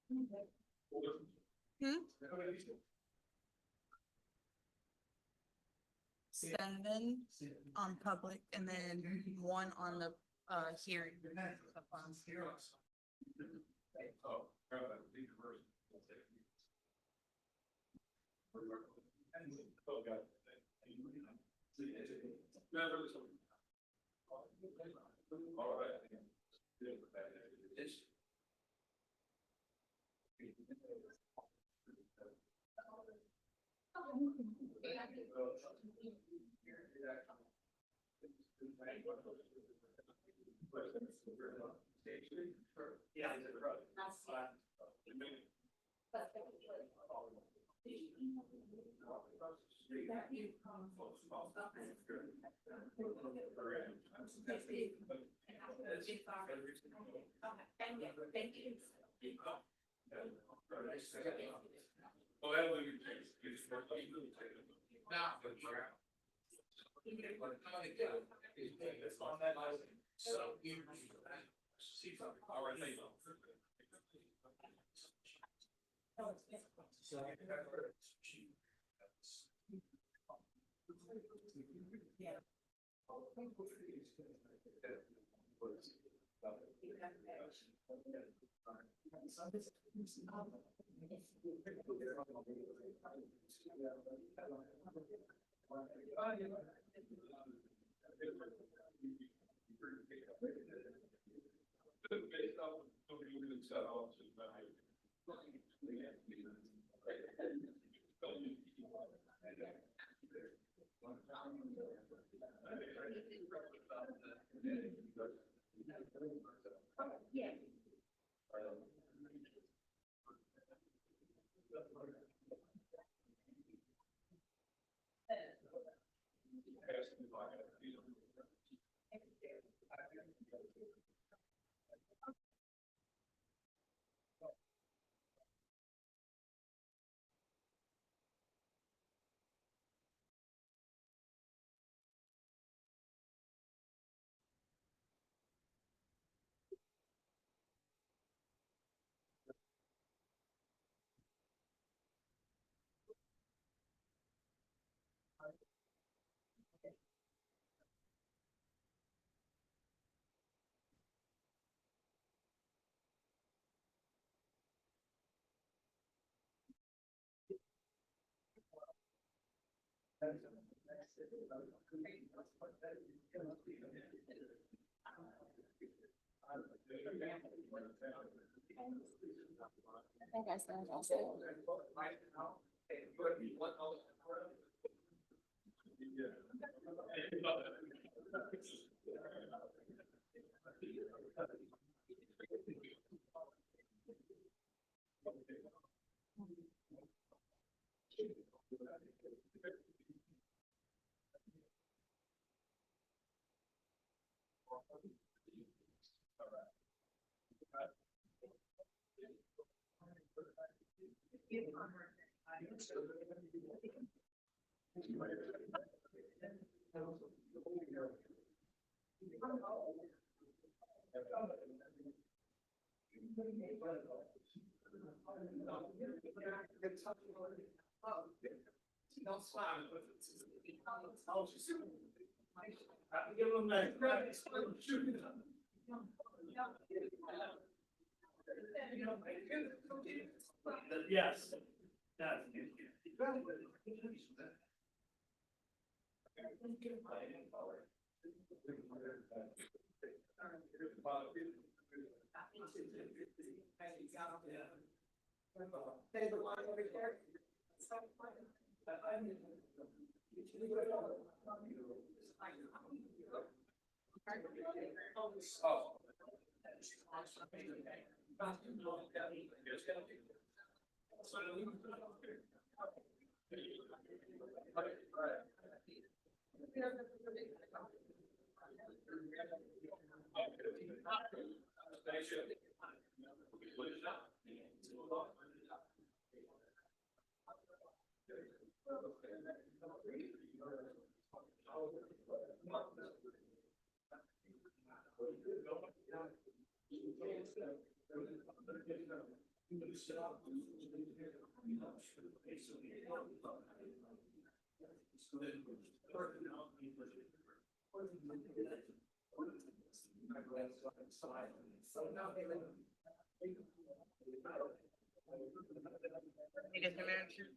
Hmm? 7 on public and then 1 on the hearing. I guess that's also. Yes. You get the manager?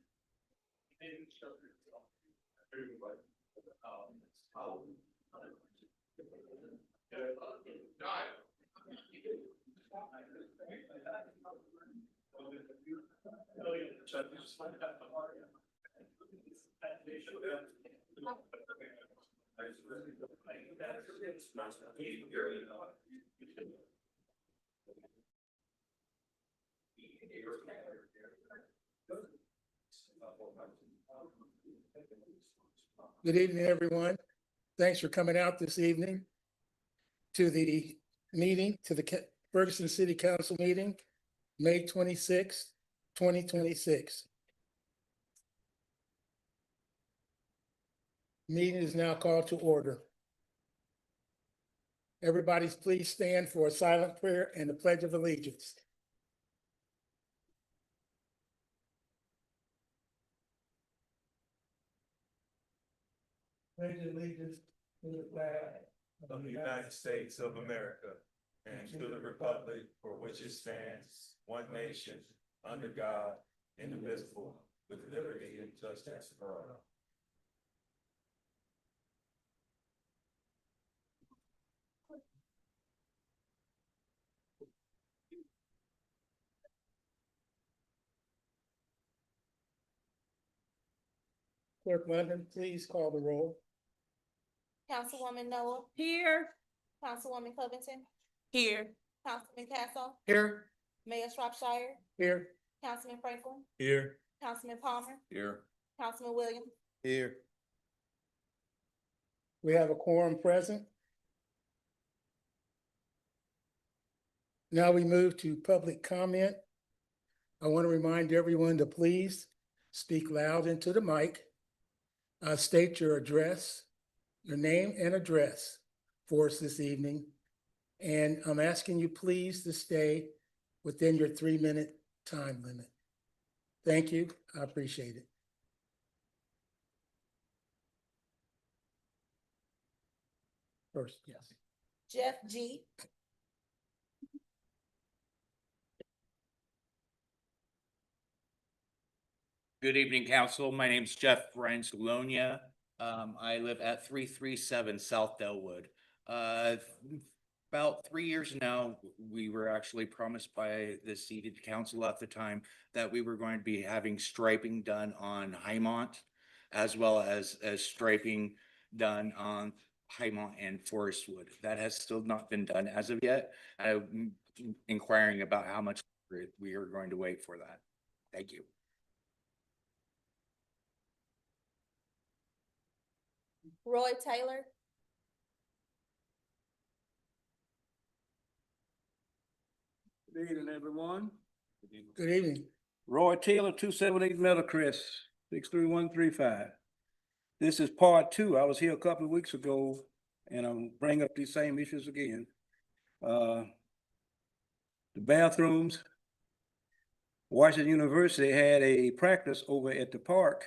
Good evening, everyone. Thanks for coming out this evening to the meeting, to the Ferguson City Council meeting, May 26th, 2026. Meeting is now called to order. Everybody, please stand for a silent prayer and the Pledge of Allegiance. Pledge allegiance to the flag of the United States of America and to the republic for which it stands, one nation, under God, indivisible, with liberty and justice for all. Clerk London, please call the roll. Councilwoman Noah, Here. Councilwoman Covington, Here. Councilman Castle, Here. Mayor Shropshire, Here. Councilman Franklin, Here. Councilman Palmer, Here. Councilman Williams. Here. We have a quorum present. Now we move to public comment. I want to remind everyone to please speak loud into the mic. State your address, your name and address for us this evening. And I'm asking you please to stay within your 3-minute time limit. Thank you. I appreciate it. First, yes. Jeff G. Good evening, council. My name's Jeff Bransalonia. I live at 337 South Delwood. About 3 years now, we were actually promised by the seated council at the time that we were going to be having striping done on Highmont, as well as striping done on Highmont and Forestwood. That has still not been done as of yet. I'm inquiring about how much we are going to wait for that. Thank you. Roy Taylor, Good evening, everyone. Good evening. Roy Taylor, 278 Meadowcrest, 63135. This is part 2. I was here a couple of weeks ago, and I'm bringing up these same issues again. The bathrooms. Washington University had a practice over at the park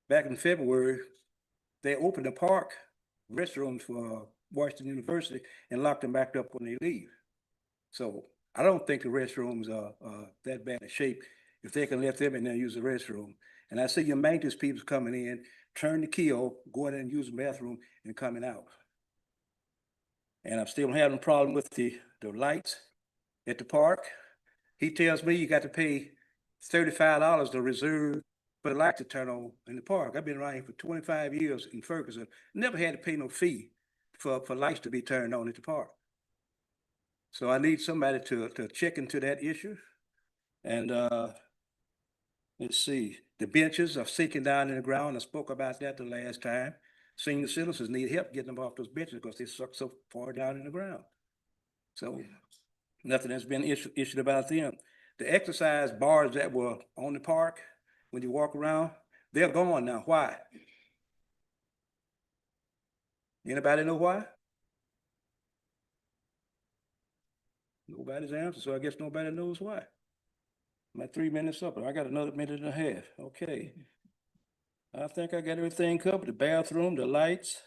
back in February. They opened the park restrooms for Washington University and locked them back up when they leave. So I don't think the restrooms are that bad a shape if they can let them in there and use the restroom. And I see your maintenance people coming in, turn the key off, go in and use the bathroom and coming out. And I'm still having a problem with the lights at the park. He tells me you got to pay $35 to reserve for the light to turn on in the park. I've been around here for 25 years in Ferguson, never had to pay no fee for lights to be turned on at the park. So I need somebody to check into that issue. And let's see, the benches are sinking down in the ground. I spoke about that the last time. Senior citizens need help getting them off those benches because they suck so far down in the ground. So nothing has been issued about them. The exercise bars that were on the park, when you walk around, they're gone now. Why? Anybody know why? Nobody's answer, so I guess nobody knows why. My 3 minutes up, and I got another minute and a half. Okay. I think I got everything covered, the bathroom, the lights,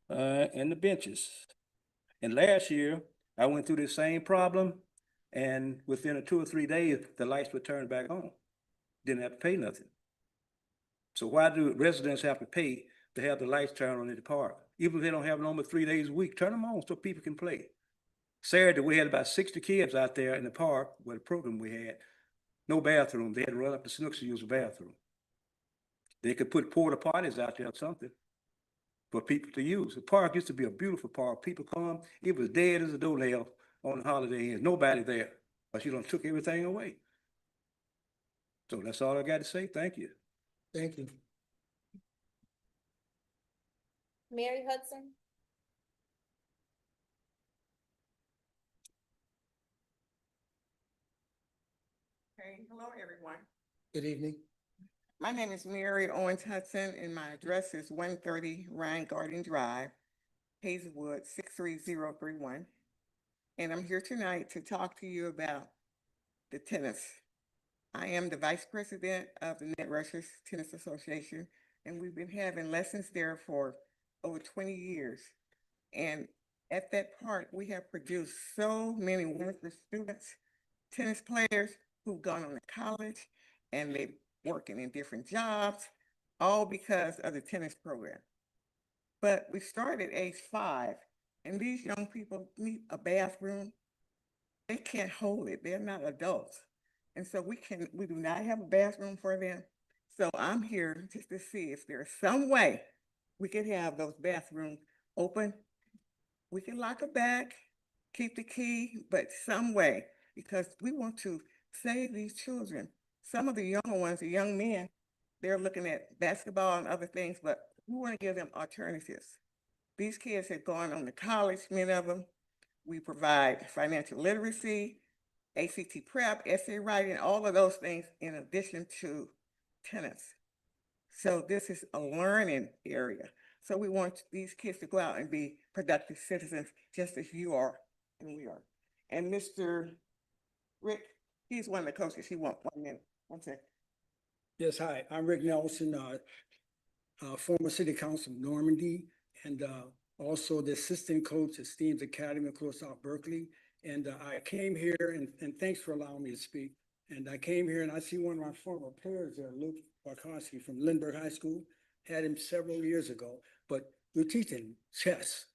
and the benches. And last year, I went through the same problem, and within a 2 or 3 days, the lights were turned back on. Didn't have to pay nothing. So why do residents have to pay to have the lights turned on in the park? Even if they don't have them on but 3 days a week, turn them on so people can play. Saturday, we had about 60 kids out there in the park with a program we had. No bathroom. They had to run up the Snooks to use the bathroom. They could put porta potties out there or something for people to use. The park used to be a beautiful park. People come, it was dead as a doornail on the holiday and nobody there. But you done took everything away. So that's all I got to say. Thank you. Thank you. Mary Hudson, Okay, hello, everyone. Good evening. My name is Mary Owens Hudson, and my address is 130 Ryan Garden Drive, Hazelwood, 63031. And I'm here tonight to talk to you about the tennis. I am the vice president of the Net Rushers Tennis Association, and we've been having lessons there for over 20 years. And at that park, we have produced so many wonderful students, tennis players who've gone on to college, and they're working in different jobs, all because of the tennis program. But we started at age 5, and these young people need a bathroom. They can't hold it. They're not adults. And so we do not have a bathroom for them. So I'm here just to see if there's some way we could have those bathrooms open. We can lock it back, keep the key, but some way, because we want to save these children. Some of the younger ones, the young men, they're looking at basketball and other things, but we want to give them alternatives. These kids have gone on to college, many of them. We provide financial literacy, ACT prep, essay writing, all of those things in addition to tennis. So this is a learning area. So we want these kids to go out and be productive citizens, just as you are and we are. And Mr. Rick, he's one of the coaches. He wants 1 minute. 1 second. Yes, hi, I'm Rick Nelson, former city council of Normandy, and also the assistant coach at Steams Academy of Close South Berkeley. And I came here, and thanks for allowing me to speak. And I came here and I see one of my former players there, Luke Barkowski from Lindbergh High School. Had him several years ago, but we're teaching chess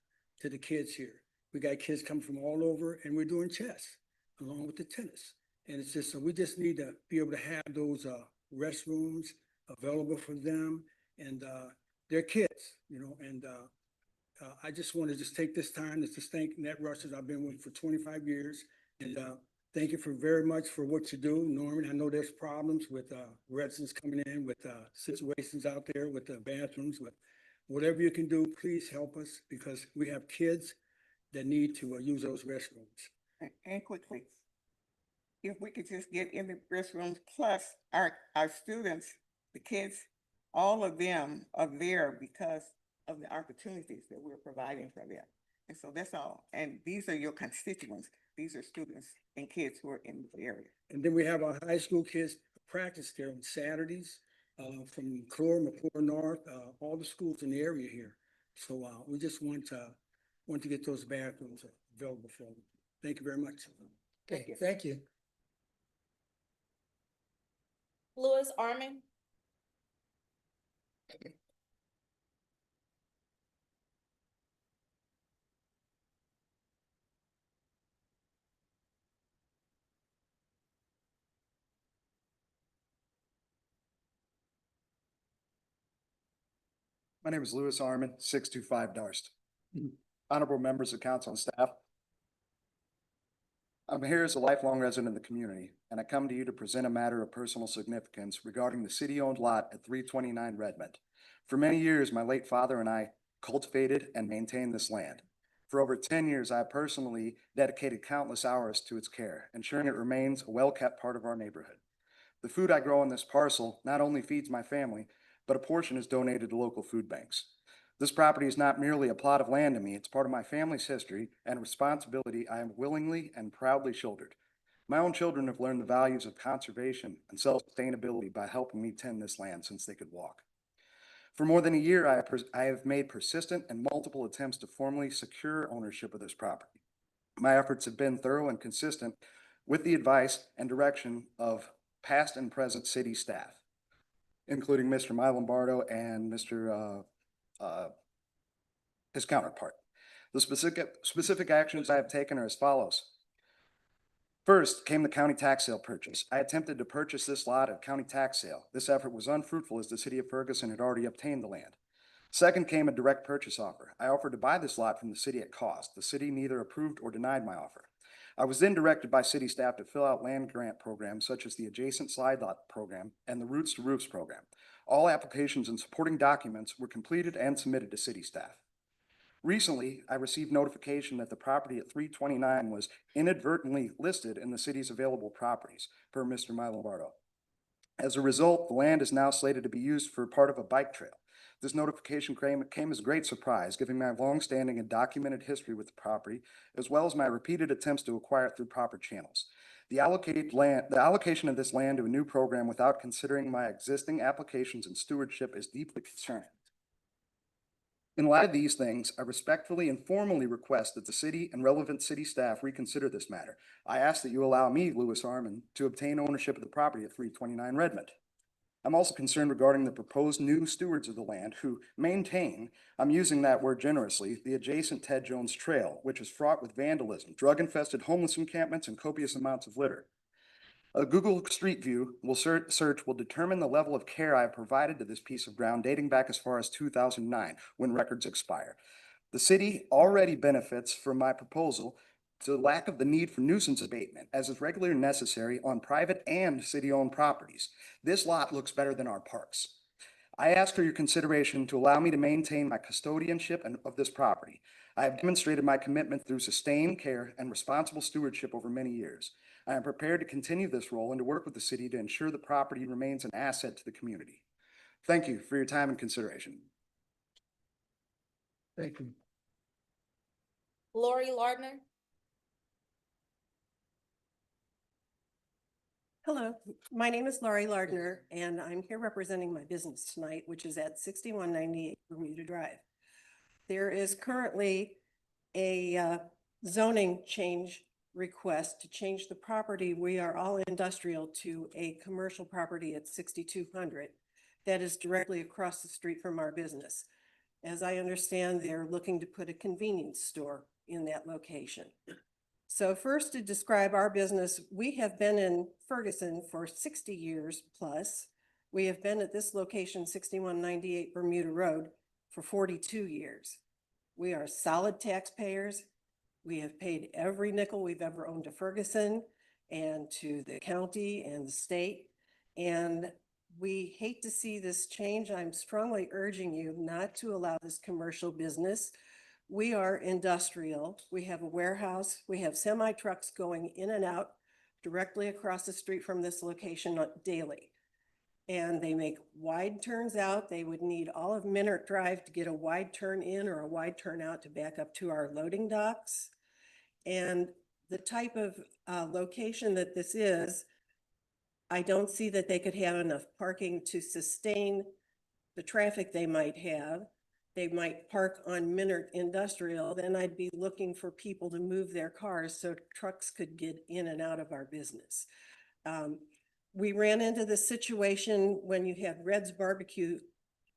to the kids here. We got kids coming from all over, and we're doing chess along with the tennis. And it's just, so we just need to be able to have those restrooms available for them, and they're kids, you know, and I just want to just take this time to just thank Net Rushers. I've been with for 25 years, and thank you for very much for what you do, Norman. I know there's problems with residents coming in with situations out there with the bathrooms, with whatever you can do, please help us, because we have kids that need to use those restrooms. And quickly, if we could just get in the restrooms, plus our students, the kids, all of them are there because of the opportunities that we're providing for them. And so that's all. And these are your constituents. These are students and kids who are in the area. And then we have our high school kids practice there on Saturdays from McClure North, all the schools in the area here. So we just want to get those bathrooms available for them. Thank you very much. Okay, thank you. Louis Armin, My name is Louis Armin, 625 Darst. Honorable members of council and staff. I'm here as a lifelong resident of the community, and I come to you to present a matter of personal significance regarding the city-owned lot at 329 Redmond. For many years, my late father and I cultivated and maintained this land. For over 10 years, I personally dedicated countless hours to its care, ensuring it remains a well-kept part of our neighborhood. The food I grow on this parcel not only feeds my family, but a portion is donated to local food banks. This property is not merely a plot of land to me, it's part of my family's history and responsibility I have willingly and proudly shouldered. My own children have learned the values of conservation and self-sustainability by helping me tend this land since they could walk. For more than a year, I have made persistent and multiple attempts to formally secure ownership of this property. My efforts have been thorough and consistent with the advice and direction of past and present city staff, including Mr. Lombardo and his counterpart. The specific actions I have taken are as follows. First came the county tax sale purchase. I attempted to purchase this lot at county tax sale. This effort was unfruitful as the city of Ferguson had already obtained the land. Second came a direct purchase offer. I offered to buy this lot from the city at cost. The city neither approved or denied my offer. I was then directed by city staff to fill out land grant programs such as the Adjacent Slide Lot Program and the Roots to Roofs Program. All applications and supporting documents were completed and submitted to city staff. Recently, I received notification that the property at 329 was inadvertently listed in the city's available properties, per Mr. Lombardo. As a result, the land is now slated to be used for part of a bike trail. This notification came as a great surprise, given my longstanding and documented history with the property, as well as my repeated attempts to acquire it through proper channels. The allocation of this land to a new program without considering my existing applications and stewardship is deeply concerning. In light of these things, I respectfully and formally request that the city and relevant city staff reconsider this matter. I ask that you allow me, Louis Armon, to obtain ownership of the property at 329 Redmond. I'm also concerned regarding the proposed new stewards of the land who maintain, I'm using that word generously, the adjacent Ted Jones Trail, which is fraught with vandalism, drug-infested homeless encampments, and copious amounts of litter. A Google Street View search will determine the level of care I have provided to this piece of ground dating back as far as 2009, when records expire. The city already benefits from my proposal to the lack of the need for nuisance abatement, as is regularly necessary on private and city-owned properties. This lot looks better than our parks. I ask for your consideration to allow me to maintain my custodianship of this property. I have demonstrated my commitment through sustained care and responsible stewardship over many years. I am prepared to continue this role and to work with the city to ensure the property remains an asset to the community. Thank you for your time and consideration. Thank you. Lori Lardner. Hello, my name is Laurie Lardner, and I'm here representing my business tonight, which is at 6198 Bermuda Drive. There is currently a zoning change request to change the property. We are all industrial to a commercial property at 6200 that is directly across the street from our business. As I understand, they're looking to put a convenience store in that location. So first, to describe our business, we have been in Ferguson for 60 years plus. We have been at this location, 6198 Bermuda Road, for 42 years. We are solid taxpayers. We have paid every nickel we've ever owned to Ferguson and to the county and the state. And we hate to see this change. I'm strongly urging you not to allow this commercial business. We are industrial. We have a warehouse. We have semi trucks going in and out directly across the street from this location daily. And they make wide turns out. They would need all of Minert Drive to get a wide turn in or a wide turn out to back up to our loading docks. And the type of location that this is, I don't see that they could have enough parking to sustain the traffic they might have. They might park on Minert Industrial, then I'd be looking for people to move their cars so trucks could get in and out of our business. We ran into the situation when you had Red's Barbecue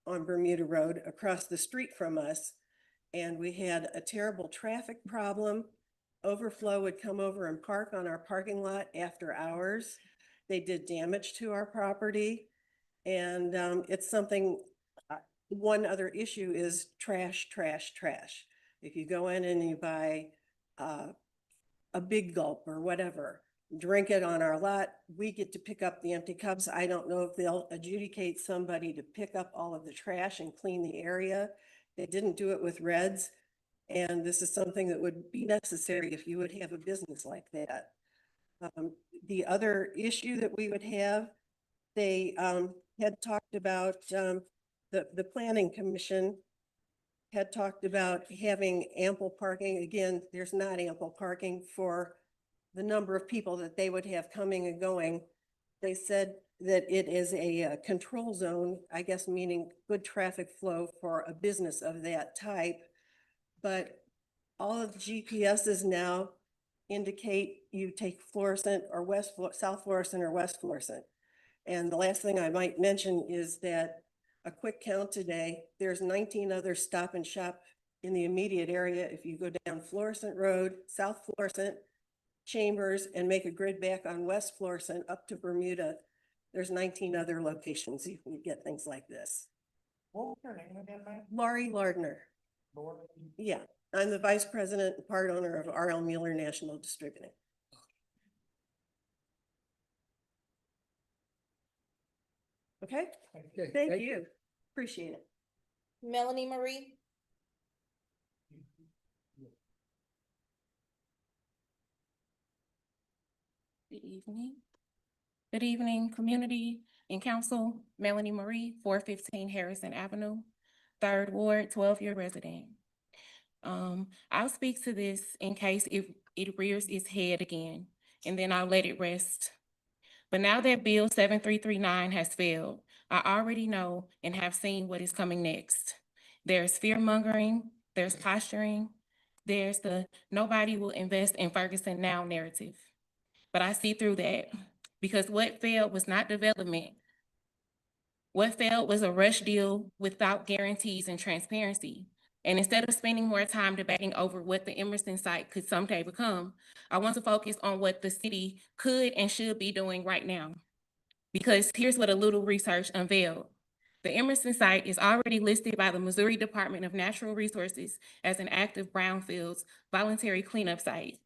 on Bermuda Road across the street from us, and we had a terrible traffic problem. Overflow would come over and park on our parking lot after hours. They did damage to our property, and it's something. One other issue is trash, trash, trash. If you go in and you buy a Big Gulp or whatever, drink it on our lot, we get to pick up the empty cups. I don't know if they'll adjudicate somebody to pick up all of the trash and clean the area. They didn't do it with Reds. And this is something that would be necessary if you would have a business like that. The other issue that we would have, they had talked about, the Planning Commission had talked about having ample parking. Again, there's not ample parking for the number of people that they would have coming and going. They said that it is a control zone, I guess meaning good traffic flow for a business of that type. But all of the GPSs now indicate you take Florissant or South Florissant or West Florissant. And the last thing I might mention is that a quick count today, there's 19 other Stop and Shop in the immediate area. If you go down Florissant Road, South Florissant, Chambers, and make a grid back on West Florissant up to Bermuda, there's 19 other locations you can get things like this. What was her name again, ma'am? Laurie Lardner. Yeah, I'm the vice president and part owner of R.L. Mueller National Distributing. Okay, Okay, thank you. Appreciate it. Melanie Marie, Good evening. Good evening, community and council. Melanie Marie, 415 Harrison Avenue, 3rd Ward, 12-year resident. I'll speak to this in case it rears its head again, and then I'll let it rest. But now that Bill 7339 has failed, I already know and have seen what is coming next. There's fear-mongering, there's posturing, there's the nobody will invest in Ferguson now narrative. But I see through that, because what failed was not development. What failed was a rush deal without guarantees and transparency. And instead of spending more time debating over what the Emerson site could someday become, I want to focus on what the city could and should be doing right now. Because here's what a little research unveiled. The Emerson site is already listed by the Missouri Department of Natural Resources as an active brownfields voluntary cleanup site.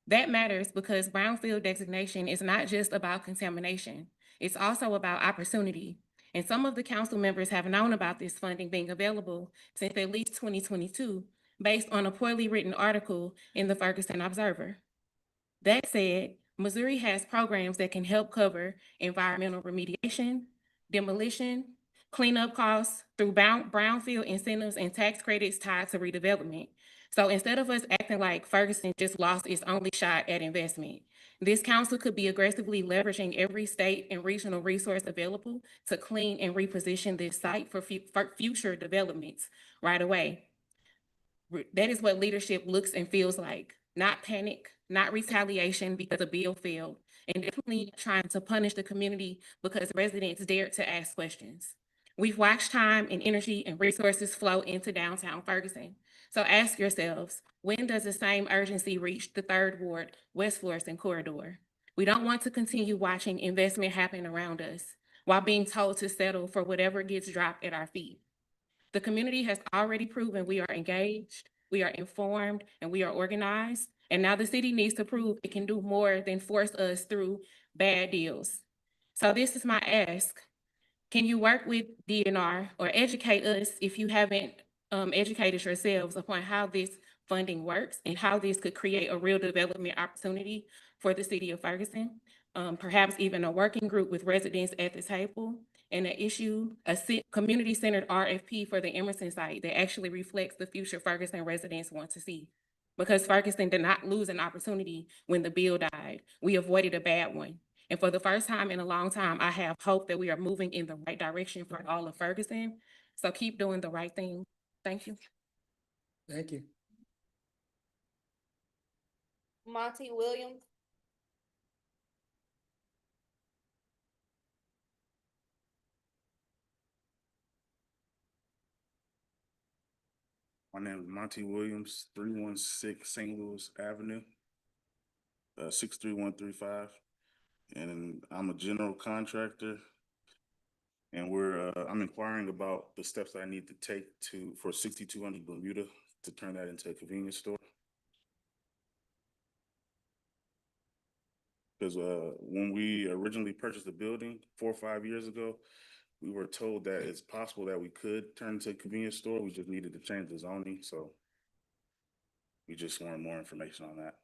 That matters because brownfield designation is not just about contamination. It's also about opportunity. And some of the council members have known about this funding being available since at least 2022, based on a poorly written article in the Ferguson Observer. That said, Missouri has programs that can help cover environmental remediation, demolition, cleanup costs through brownfield incentives and tax credits tied to redevelopment. So instead of us acting like Ferguson just lost its only shot at investment, this council could be aggressively leveraging every state and regional resource available to clean and reposition this site for future developments right away. That is what leadership looks and feels like. Not panic, not retaliation because a bill failed, and definitely trying to punish the community because residents dared to ask questions. We've watched time and energy and resources flow into downtown Ferguson. So ask yourselves, when does the same urgency reach the 3rd Ward, West Florissant corridor? We don't want to continue watching investment happen around us while being told to settle for whatever gets dropped at our feet. The community has already proven we are engaged, we are informed, and we are organized. And now the city needs to prove it can do more than force us through bad deals. So this is my ask. Can you work with DNR or educate us if you haven't educated yourselves upon how this funding works and how this could create a real development opportunity for the city of Ferguson? Perhaps even a working group with residents at the table and a community-centered RFP for the Emerson site that actually reflects the future Ferguson residents want to see. Because Ferguson did not lose an opportunity when the bill died. We avoided a bad one. And for the first time in a long time, I have hope that we are moving in the right direction for all of Ferguson. So keep doing the right thing. Thank you. Thank you. Monty Williams, My name is Monty Williams, 316 St. Louis Avenue, 63135. And I'm a general contractor. And I'm inquiring about the steps I need to take for 6200 Bermuda to turn that into a convenience store. Because when we originally purchased the building 4 or 5 years ago, we were told that it's possible that we could turn into a convenience store. We just needed to change the zoning, so we just wanted more information on that.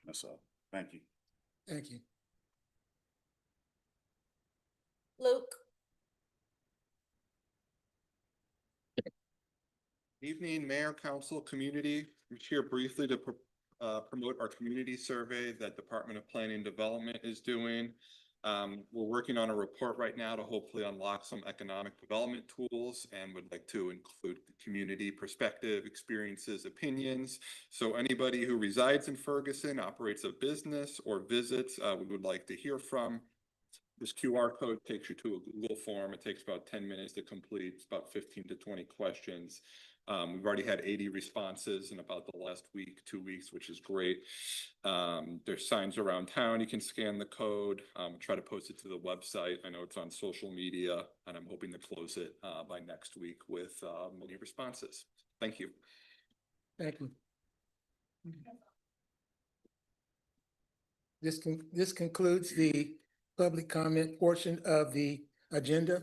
That's all. Thank you. Thank you. Luke, Evening, Mayor, Council, Community. I'm here briefly to promote our community survey that Department of Planning and Development is doing. We're working on a report right now to hopefully unlock some economic development tools and would like to include the community perspective, experiences, opinions. So anybody who resides in Ferguson, operates a business or visits, we would like to hear from. This QR code takes you to a Google form. It takes about 10 minutes to complete. It's about 15 to 20 questions. We've already had 80 responses in about the last week, 2 weeks, which is great. There's signs around town. You can scan the code, try to post it to the website. I know it's on social media, and I'm hoping to close it by next week with many responses. Thank you. Thank you. This concludes the public comment portion of the agenda.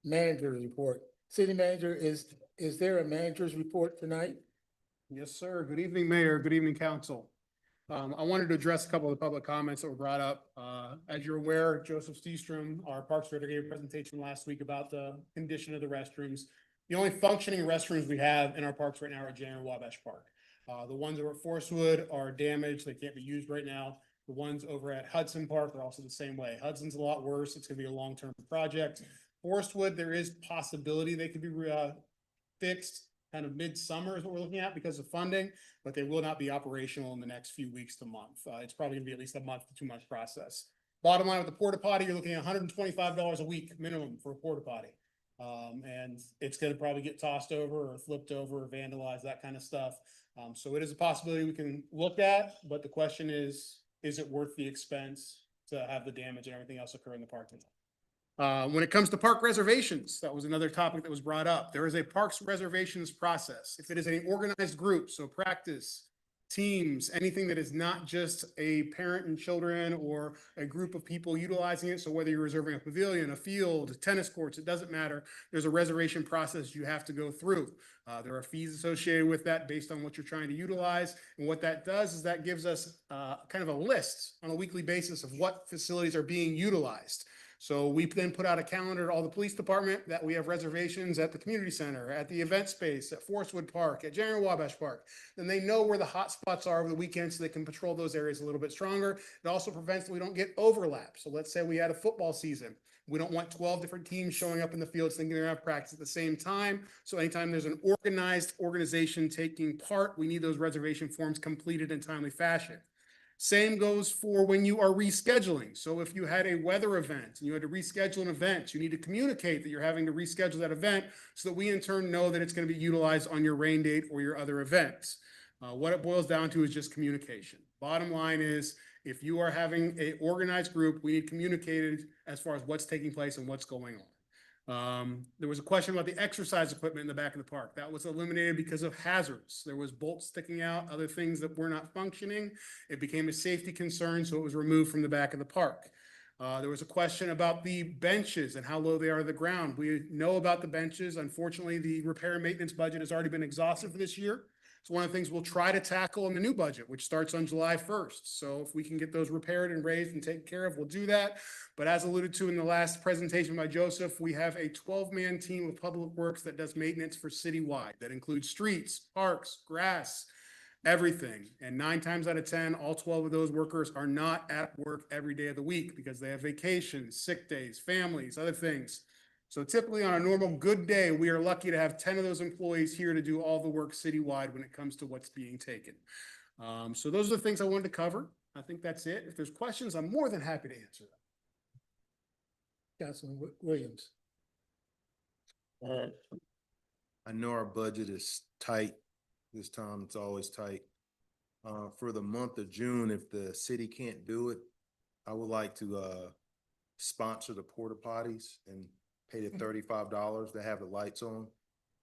Manager's report. City manager, is there a manager's report tonight? Yes, sir. Good evening, Mayor. Good evening, Council. I wanted to address a couple of the public comments that were brought up. As you're aware, Joseph Steestrom, our Parks Director, gave a presentation last week about the condition of the restrooms. The only functioning restrooms we have in our parks right now are at Jan and Wabash Park. The ones over at Forestwood are damaged. They can't be used right now. The ones over at Hudson Park are also the same way. Hudson's a lot worse. It's gonna be a long-term project. Forestwood, there is possibility they could be fixed kind of midsummer is what we're looking at because of funding, but they will not be operational in the next few weeks to month. It's probably gonna be at least a month to 2 month process. Bottom line with the porta potty, you're looking at $125 a week minimum for a porta potty. And it's gonna probably get tossed over or flipped over or vandalized, that kind of stuff. So it is a possibility we can look at, but the question is it worth the expense to have the damage and everything else occur in the parking lot? When it comes to park reservations, that was another topic that was brought up. There is a parks reservations process. If it is an organized group, so practice, teams, anything that is not just a parent and children or a group of people utilizing it. So whether you're reserving a pavilion, a field, tennis courts, it doesn't matter. There's a reservation process you have to go through. There are fees associated with that based on what you're trying to utilize. And what that does is that gives us kind of a list on a weekly basis of what facilities are being utilized. So we then put out a calendar to all the police department that we have reservations at the community center, at the event space, at Forestwood Park, at Jan and Wabash Park. Then they know where the hot spots are over the weekend so they can patrol those areas a little bit stronger. It also prevents that we don't get overlap. So let's say we had a football season. We don't want 12 different teams showing up in the fields thinking they're gonna have practice at the same time. So anytime there's an organized organization taking part, we need those reservation forms completed in timely fashion. Same goes for when you are rescheduling. So if you had a weather event and you had to reschedule an event, you need to communicate that you're having to reschedule that event so that we in turn know that it's going to be utilized on your rain date or your other events. What it boils down to is just communication. Bottom line is, if you are having an organized group, we need communicated as far as what's taking place and what's going on. There was a question about the exercise equipment in the back of the park. That was eliminated because of hazards. There was bolts sticking out, other things that were not functioning. It became a safety concern, so it was removed from the back of the park. There was a question about the benches and how low they are to the ground. We know about the benches. Unfortunately, the repair and maintenance budget has already been exhausted for this year. It's one of the things we'll try to tackle in the new budget, which starts on July 1st. So if we can get those repaired and raised and taken care of, we'll do that. But as alluded to in the last presentation by Joseph, we have a 12-man team of Public Works that does maintenance for citywide. That includes streets, parks, grass, everything. And 9 times out of 10, all 12 of those workers are not at work every day of the week because they have vacations, sick days, families, other things. So typically on a normal good day, we are lucky to have 10 of those employees here to do all the work citywide when it comes to what's being taken. So those are the things I wanted to cover. I think that's it. If there's questions, I'm more than happy to answer them. Councilman Williams. I know our budget is tight. This time it's always tight. For the month of June, if the city can't do it, I would like to sponsor the porta potties and pay the $35 to have the lights on.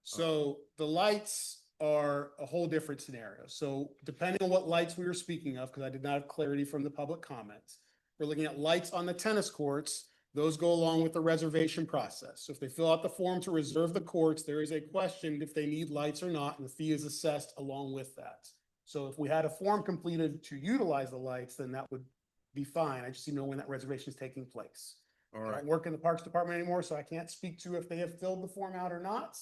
So the lights are a whole different scenario. So depending on what lights we were speaking of, because I did not have clarity from the public comments, we're looking at lights on the tennis courts. Those go along with the reservation process. So if they fill out the form to reserve the courts, there is a question if they need lights or not, and the fee is assessed along with that. So if we had a form completed to utilize the lights, then that would be fine. I just need to know when that reservation is taking place. All I right. don't work in the Parks Department anymore, so I can't speak to if they have filled the form out or not.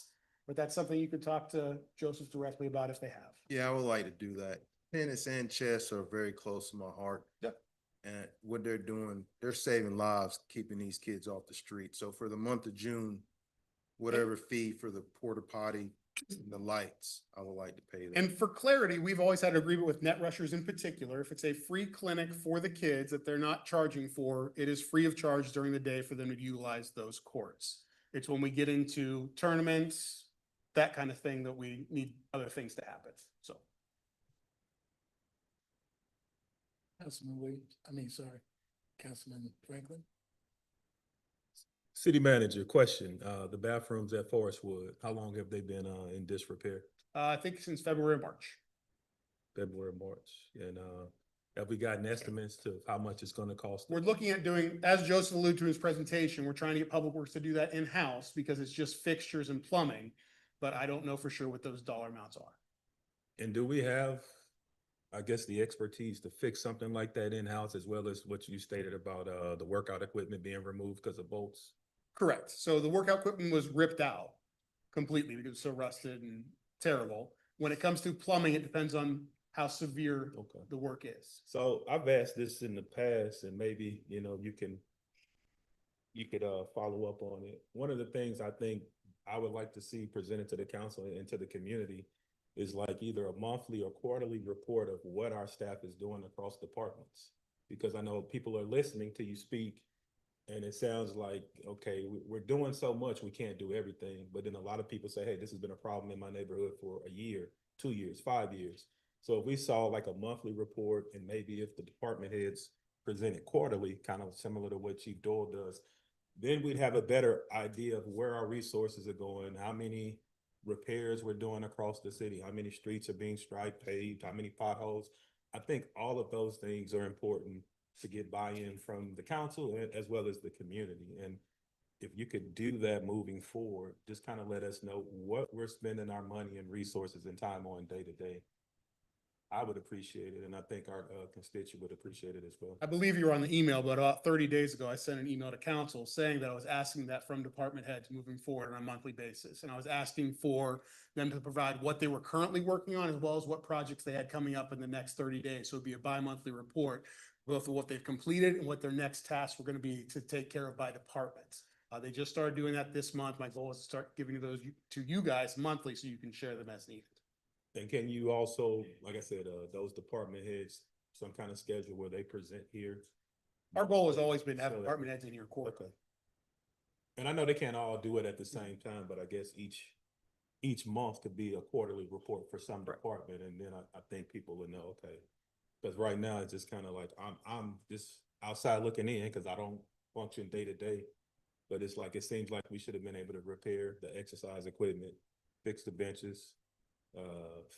but that's something you could talk to Joseph directly about if they have. Yeah, I would like to do that. Tennis and chess are very close to my heart. Yep. And what they're doing, they're saving lives, keeping these kids off the street. So for the month of June, whatever fee for the porta potty and the lights, I would like to pay that. And for clarity, we've always had an agreement with Net Rushers in particular. If it's a free clinic for the kids that they're not charging for, it is free of charge during the day for them to utilize those courts. It's when we get into tournaments, that kind of thing, that we need other things to happen, so. Councilman Williams, Councilman Franklin. City manager, question, the bathrooms at Forestwood, how long have they been, in disrepair? I think since February, March. February, March, and, have we gotten estimates to how much it's gonna cost? We're looking at doing, as Joseph alluded to in his presentation, we're trying to get Public Works to do that in-house because it's just fixtures and plumbing. But I don't know for sure what those dollar amounts are. And do we have, I guess, the expertise to fix something like that in-house, as well as what you stated about, the workout equipment being removed because of bolts? Correct. So the workout equipment was ripped out completely because it's so rusted and terrible. When it comes to plumbing, it depends on how severe Okay. the work is. So I've asked this in the past, and maybe, you could follow up on it. One of the things I think I would like to see presented to the council and to the community is like either a monthly or quarterly report of what our staff is doing across departments. Because I know people are listening to you speak, and it sounds like, okay, we're doing so much, we can't do everything. But then a lot of people say, hey, this has been a problem in my neighborhood for a year, 2 years, 5 years. So if we saw like a monthly report, and maybe if the department heads presented quarterly, kind of similar to what Chief Doyle does, then we'd have a better idea of where our resources are going, how many repairs we're doing across the city, how many streets are being striped, paved, how many potholes. I think all of those things are important to get buy-in from the council as well as the community. And if you could do that moving forward, just kind of let us know what we're spending our money and resources and time on day to day. I would appreciate it, and I think our constituent would appreciate it as well. I believe you were on the email, but about 30 days ago, I sent an email to council saying that I was asking that from department heads moving forward on a monthly basis. And I was asking for them to provide what they were currently working on, as well as what projects they had coming up in the next 30 days. So it'd be a bi-monthly report, both of what they've completed and what their next tasks were going to be to take care of by departments. They just started doing that this month. My goal is to start giving those to you guys monthly so you can share them as needed. And can you also, like I said, those department heads, some kind of schedule where they present here? Our goal has always been to have So that- department heads in here quarterly. Okay. And I know they can't all do it at the same time, but I guess each month could be a quarterly report for some department, and then I think people would know, okay. Because right now, it's just kind of like, I'm just outside looking in, because I don't function day to day. But it's like, it seems like we should have been able to repair the exercise equipment, fix the benches,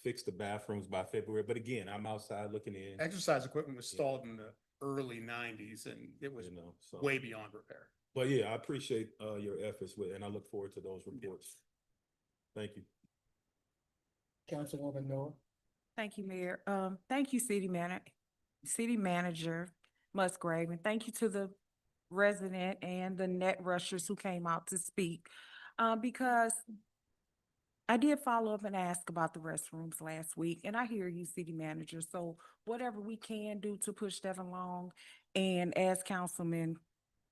fix the bathrooms by February. But again, I'm outside looking in. Exercise equipment was stalled in the early 90s and it was So, way beyond repair. but yeah, I appreciate your efforts and I look forward to those reports. Thank you. Councilwoman Noah. Thank you, Mayor. Thank you, City Manager Musgrave, and thank you to the resident and the net rushers who came out to speak. Because I did follow up and ask about the restrooms last week, and I hear you, City Manager. So whatever we can do to push that along, and as Councilman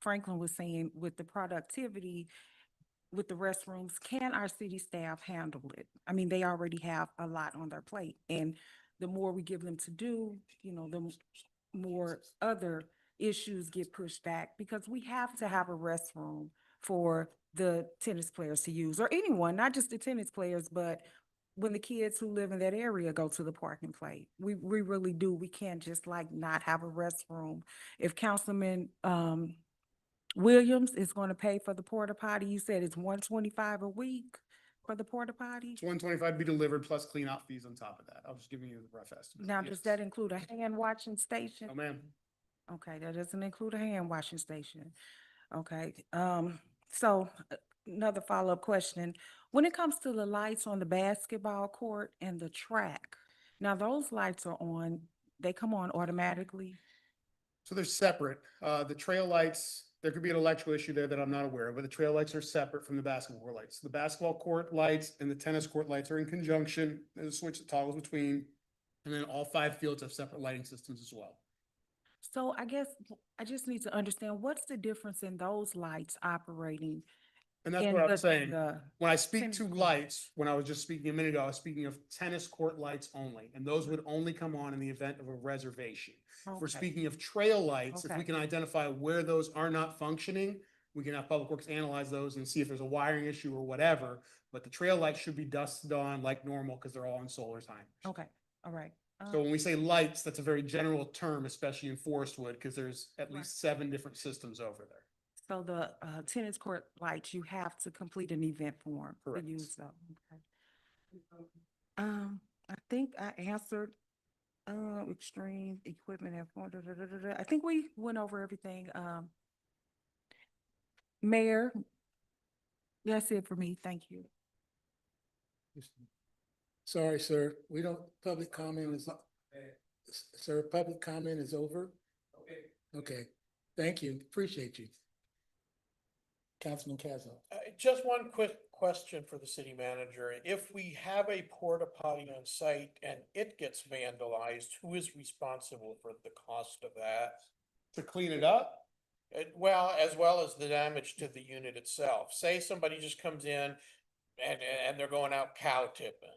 Franklin was saying, with the productivity with the restrooms, can our city staff handle it? I mean, they already have a lot on their plate, and the more we give them to do, the more other issues get pushed back, because we have to have a restroom for the tennis players to use, or anyone, not just the tennis players, but when the kids who live in that area go to the park and play. We really do. We can't just not have a restroom. If Councilman Williams is going to pay for the porta potty, you said it's $125 a week for the porta potty? It's 125 to be delivered plus clean out fees on top of that. I was just giving you the rough estimate. Now, Yes. does that include a hand washing station? Oh, ma'am. Okay, that doesn't include a hand washing station. Okay, so another follow-up question. When it comes to the lights on the basketball court and the track, now those lights are on, they come on automatically? So they're separate. The trail lights there could be an electrical issue there that I'm not aware of, but the trail lights are separate from the basketball court lights. The basketball court lights and the tennis court lights are in conjunction. There's a switch that toggles between. And then all 5 fields have separate lighting systems as well. So I guess I just need to understand, what's the difference in those lights operating? And that's in what I'm the- saying. the When I speak tennis to court? lights, when I was just speaking a minute ago, I was speaking of tennis court lights only. And those would only come on in the event of a reservation. If we're Okay. speaking of trail lights, if we Okay. can identify where those are not functioning, we can have Public Works analyze those and see if there's a wiring issue or whatever. But the trail lights should be dusted on like normal because they're all in solar timers. Okay, all right. So when we say lights, that's a very general term, especially in Forestwood, because there's at least 7 different systems over there. So the tennis court lights, you have to complete an event form to Correct. use them. Okay. I think I answered, extreme equipment and, I think we went over everything. Mayor, that's it for me. Thank you. Sorry, sir, we don't, public comment is, sir, public comment is over? Okay, thank you, appreciate you. Councilman Cazo. Just one quick question for the city manager. If we have a porta potty on site and it gets vandalized, who is responsible for the cost of that? To clean it up? Well, as well as the damage to the unit itself. Say somebody just comes in and they're going out cow tipping.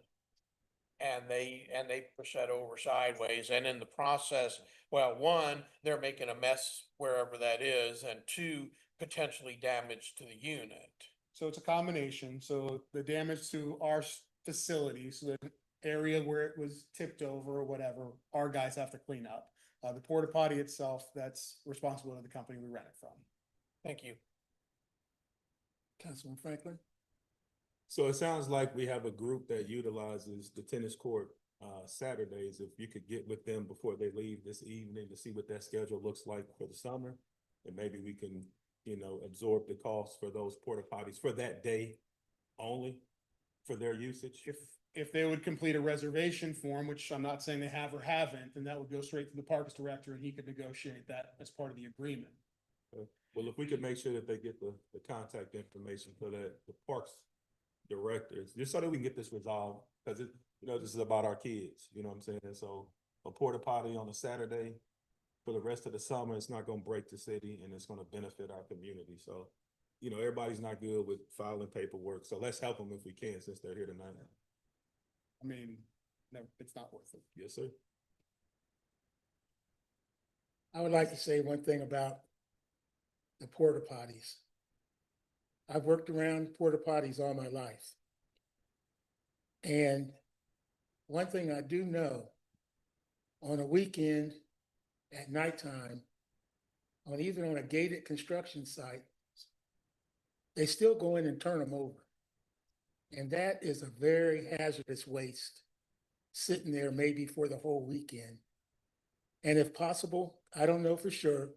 And they push that over sideways, and in the process, well, 1, they're making a mess wherever that is, and 2, potentially damage to the unit. So it's a combination. So the damage to our facility, so the area where it was tipped over or whatever, our guys have to clean up. The porta potty itself, that's responsible to the company we rent it from. Thank you. Councilman Franklin? So it sounds like we have a group that utilizes the tennis court Saturdays. If you could get with them before they leave this evening to see what that schedule looks like for the summer, and maybe we can, absorb the cost for those porta potties for that day only for their usage. If they would complete a reservation form, which I'm not saying they have or haven't, then that would go straight to the Parks Director and he could negotiate that as part of the agreement. Well, if we could make sure that they get the contact information for the Parks Directors, just so that we can get this resolved, because this is about our kids, you know what I'm saying? So a porta potty on a Saturday for the rest of the summer, it's not gonna break the city and it's gonna benefit our community. So, everybody's not good with filing paperwork, so let's help them if we can, since they're here tonight. I mean, no, it's not worth it. Yes, sir. I would like to say one thing about the porta potties. I've worked around porta potties all my life. And one thing I do know, on a weekend at nighttime, even on a gated construction site, they still go in and turn them over. And that is a very hazardous waste, sitting there maybe for the whole weekend. And if possible, I don't know for sure,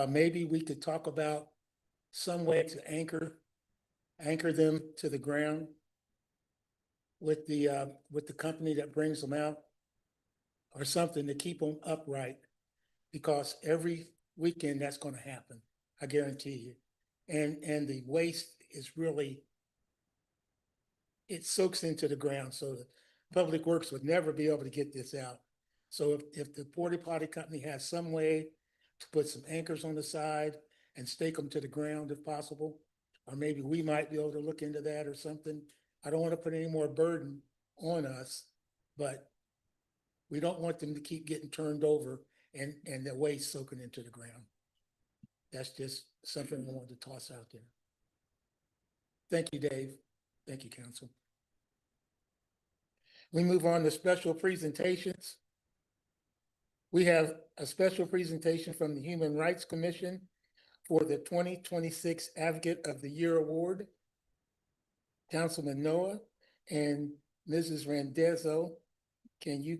maybe we could talk about some way to anchor them to the ground with the company that brings them out, or something to keep them upright, because every weekend that's going to happen, I guarantee you. And the waste is really, it soaks into the ground, so the Public Works would never be able to get this out. So if the porta potty company has some way to put some anchors on the side and stake them to the ground if possible, or maybe we might be able to look into that or something. I don't want to put any more burden on us, but we don't want them to keep getting turned over and the waste soaking into the ground. That's just something I wanted to toss out there. Thank you, Dave. Thank you, Council. We move on to special presentations. We have a special presentation from the Human Rights Commission for the 2026 Advocate of the Year Award. Councilman Noah and Mrs. Randazzo, can you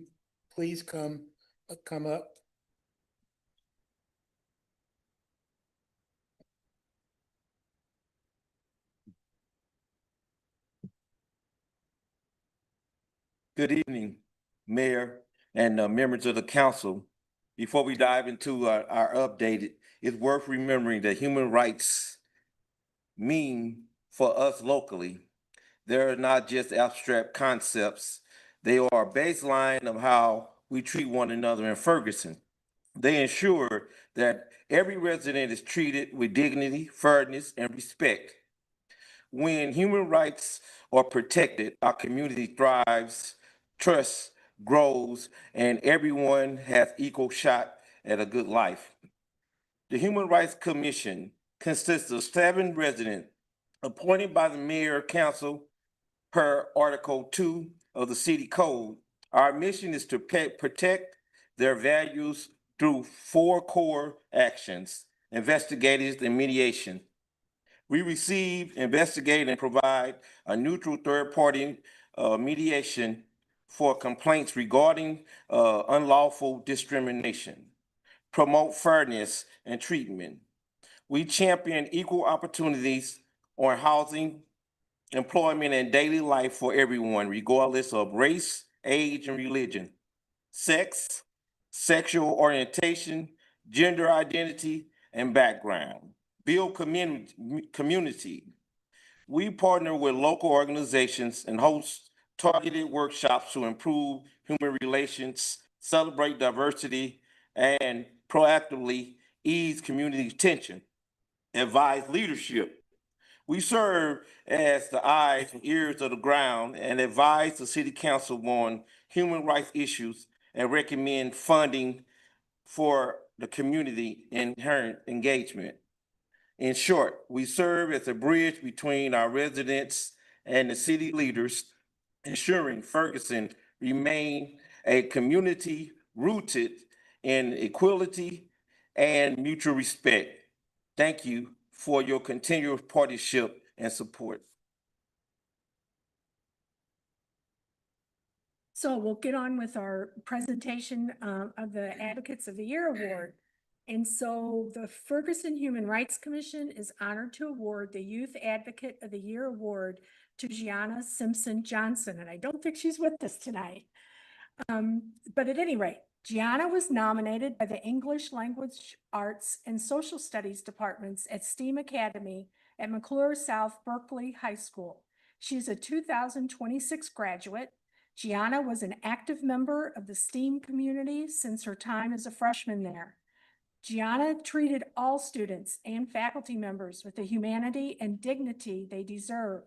please come up? Good evening, Mayor and members of the council. before we dive into our updated, it's worth remembering that human rights mean for us locally. They're not just abstract concepts. They are a baseline of how we treat one another in Ferguson. They ensure that every resident is treated with dignity, fairness, and respect. When human rights are protected, our community thrives, trust grows, and everyone has equal shot at a good life. The Human Rights Commission consists of 7 residents appointed by the mayor council per Article 2 of the city code. Our mission is to protect their values through 4 core actions: investigations and mediation. We receive, investigate, and provide a neutral third-party mediation for complaints regarding unlawful discrimination, promote fairness and treatment. We champion equal opportunities on housing, employment, and daily life for everyone, regardless of race, age, and religion, sex, sexual orientation, gender identity, and background. Build community. We partner with local organizations and host targeted workshops to improve human relations, celebrate diversity, and proactively ease community tension. Advise leadership. We serve as the eyes and ears of the ground and advise the city council on human rights issues and recommend funding for the community inherent engagement. In short, we serve as a bridge between our residents and the city leaders, ensuring Ferguson remain a community rooted in equality and mutual respect. Thank you for your continuous partnership and support. So we'll get on with our presentation of the Advocates of the Year Award. And so the Ferguson Human Rights Commission is honored to award the Youth Advocate of the Year Award to Gianna Simpson Johnson. And I don't think she's with us tonight. But at any rate, Gianna was nominated by the English Language Arts and Social Studies departments at STEAM Academy at McClure South Berkeley High School. She's a 2026 graduate. Gianna was an active member of the STEAM community since her time as a freshman there. Gianna treated all students and faculty members with the humanity and dignity they deserve,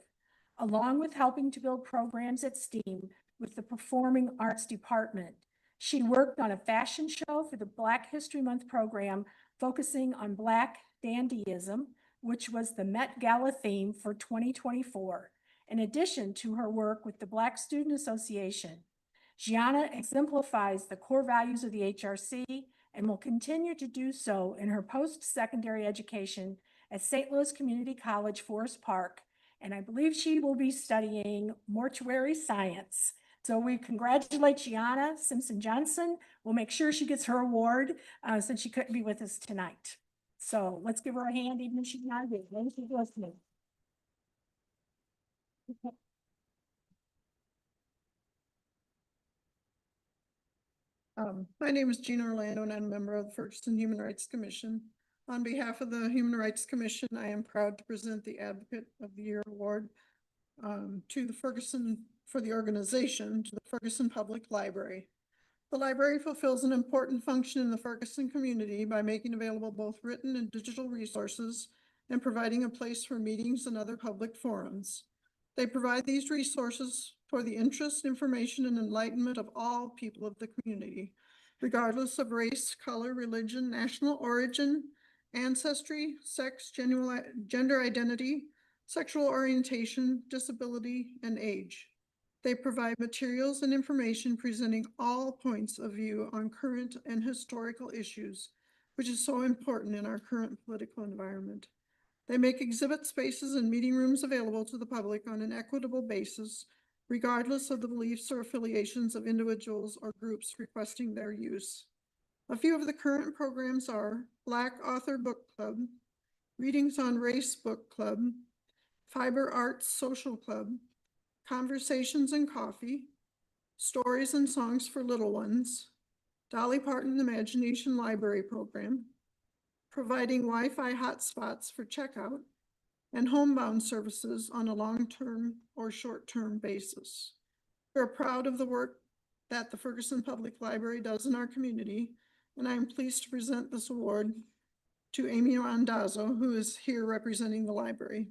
along with helping to build programs at STEAM with the Performing Arts Department. She worked on a fashion show for the Black History Month program, focusing on Black dandyism, which was the Met Gala theme for 2024, in addition to her work with the Black Student Association. Gianna exemplifies the core values of the HRC and will continue to do so in her post-secondary education at St. Louis Community College, Forest Park, and I believe she will be studying mortuary science. So we congratulate Gianna Simpson Johnson. We'll make sure she gets her award since she couldn't be with us tonight. So let's give her a hand, even if she's not here. Thank you for listening. Okay. My name is Gina Orlando and I'm a member of the Ferguson Human Rights Commission. On behalf of the Human Rights Commission, I am proud to present the Advocate of the Year Award to the Ferguson, for the organization, to the Ferguson Public Library. The library fulfills an important function in the Ferguson community by making available both written and digital resources and providing a place for meetings and other public forums. They provide these resources for the interest, information, and enlightenment of all people of the community, regardless of race, color, religion, national origin, ancestry, sex, gender identity, sexual orientation, disability, and age. They provide materials and information presenting all points of view on current and historical issues, which is so important in our current political environment. They make exhibit spaces and meeting rooms available to the public on an equitable basis, regardless of the beliefs or affiliations of individuals or groups requesting their use. A few of the current programs are Black Author Book Club, Readings on Race Book Club, Fiber Arts Social Club, Conversations and Coffee, Stories and Songs for Little Ones, Dolly Parton Imagination Library Program, providing Wi-Fi hotspots for checkout, and homebound services on a long-term or short-term basis. We're proud of the work that the Ferguson Public Library does in our community, and I am pleased to present this award to Amy Randazzo, who is here representing the library.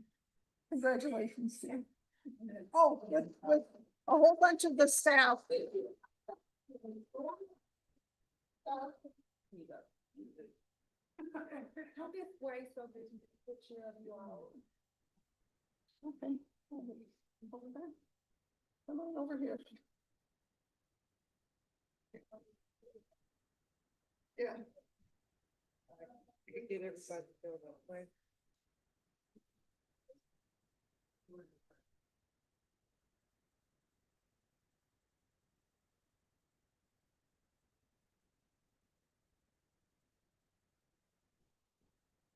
Congratulations, Sam. Oh, with a whole bunch of the staff. Okay. Come on over here. Yeah. Get everybody to go that way.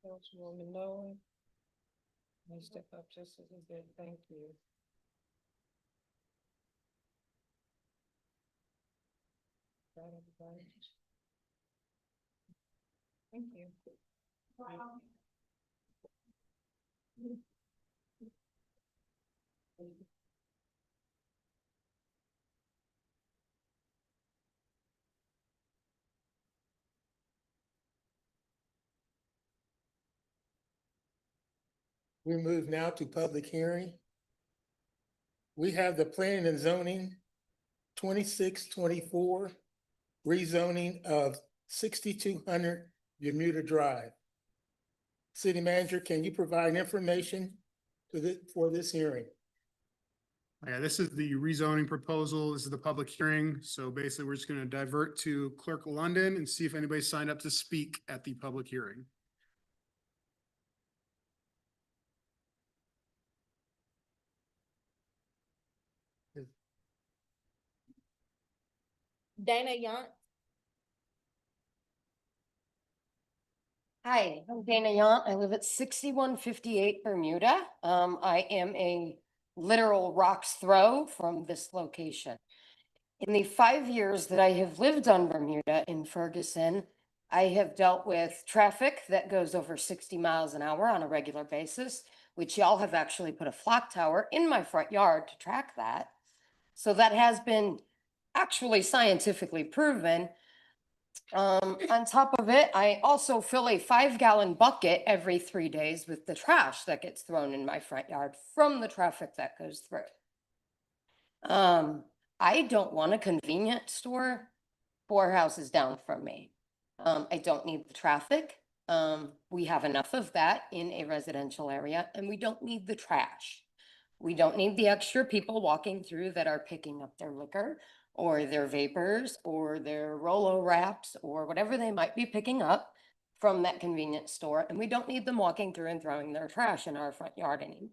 Councilwoman Nolan. Can you step up just a little bit? Thank you. Got everybody? Thank you. We move now to public hearing. We have the planning and zoning 2624 rezoning of 6200 Bermuda Drive. City Manager, can you provide information for this hearing? Yeah, this is the rezoning proposal. This is the public hearing. So basically, we're just going to divert to Clerk London and see if anybody signed up to speak at the public hearing. Dana Yount. Hi, I'm Dana Yount. I live at 6158 Bermuda. I am a literal rock's throw from this location. In the 5 years that I have lived on Bermuda in Ferguson, I have dealt with traffic that goes over 60 miles an hour on a regular basis, which y'all have actually put a flock tower in my front yard to track that. So that has been actually scientifically proven. On top of it, I also fill a 5-gallon bucket every 3 days with the trash that gets thrown in my front yard from the traffic that goes through. I don't want a convenience store 4 houses down from me. I don't need the traffic. We have enough of that in a residential area, and we don't need the trash. We don't need the extra people walking through that are picking up their liquor or their vapors or their Rolo wraps or whatever they might be picking up from that convenience store. And we don't need them walking through and throwing their trash in our front yard anymore.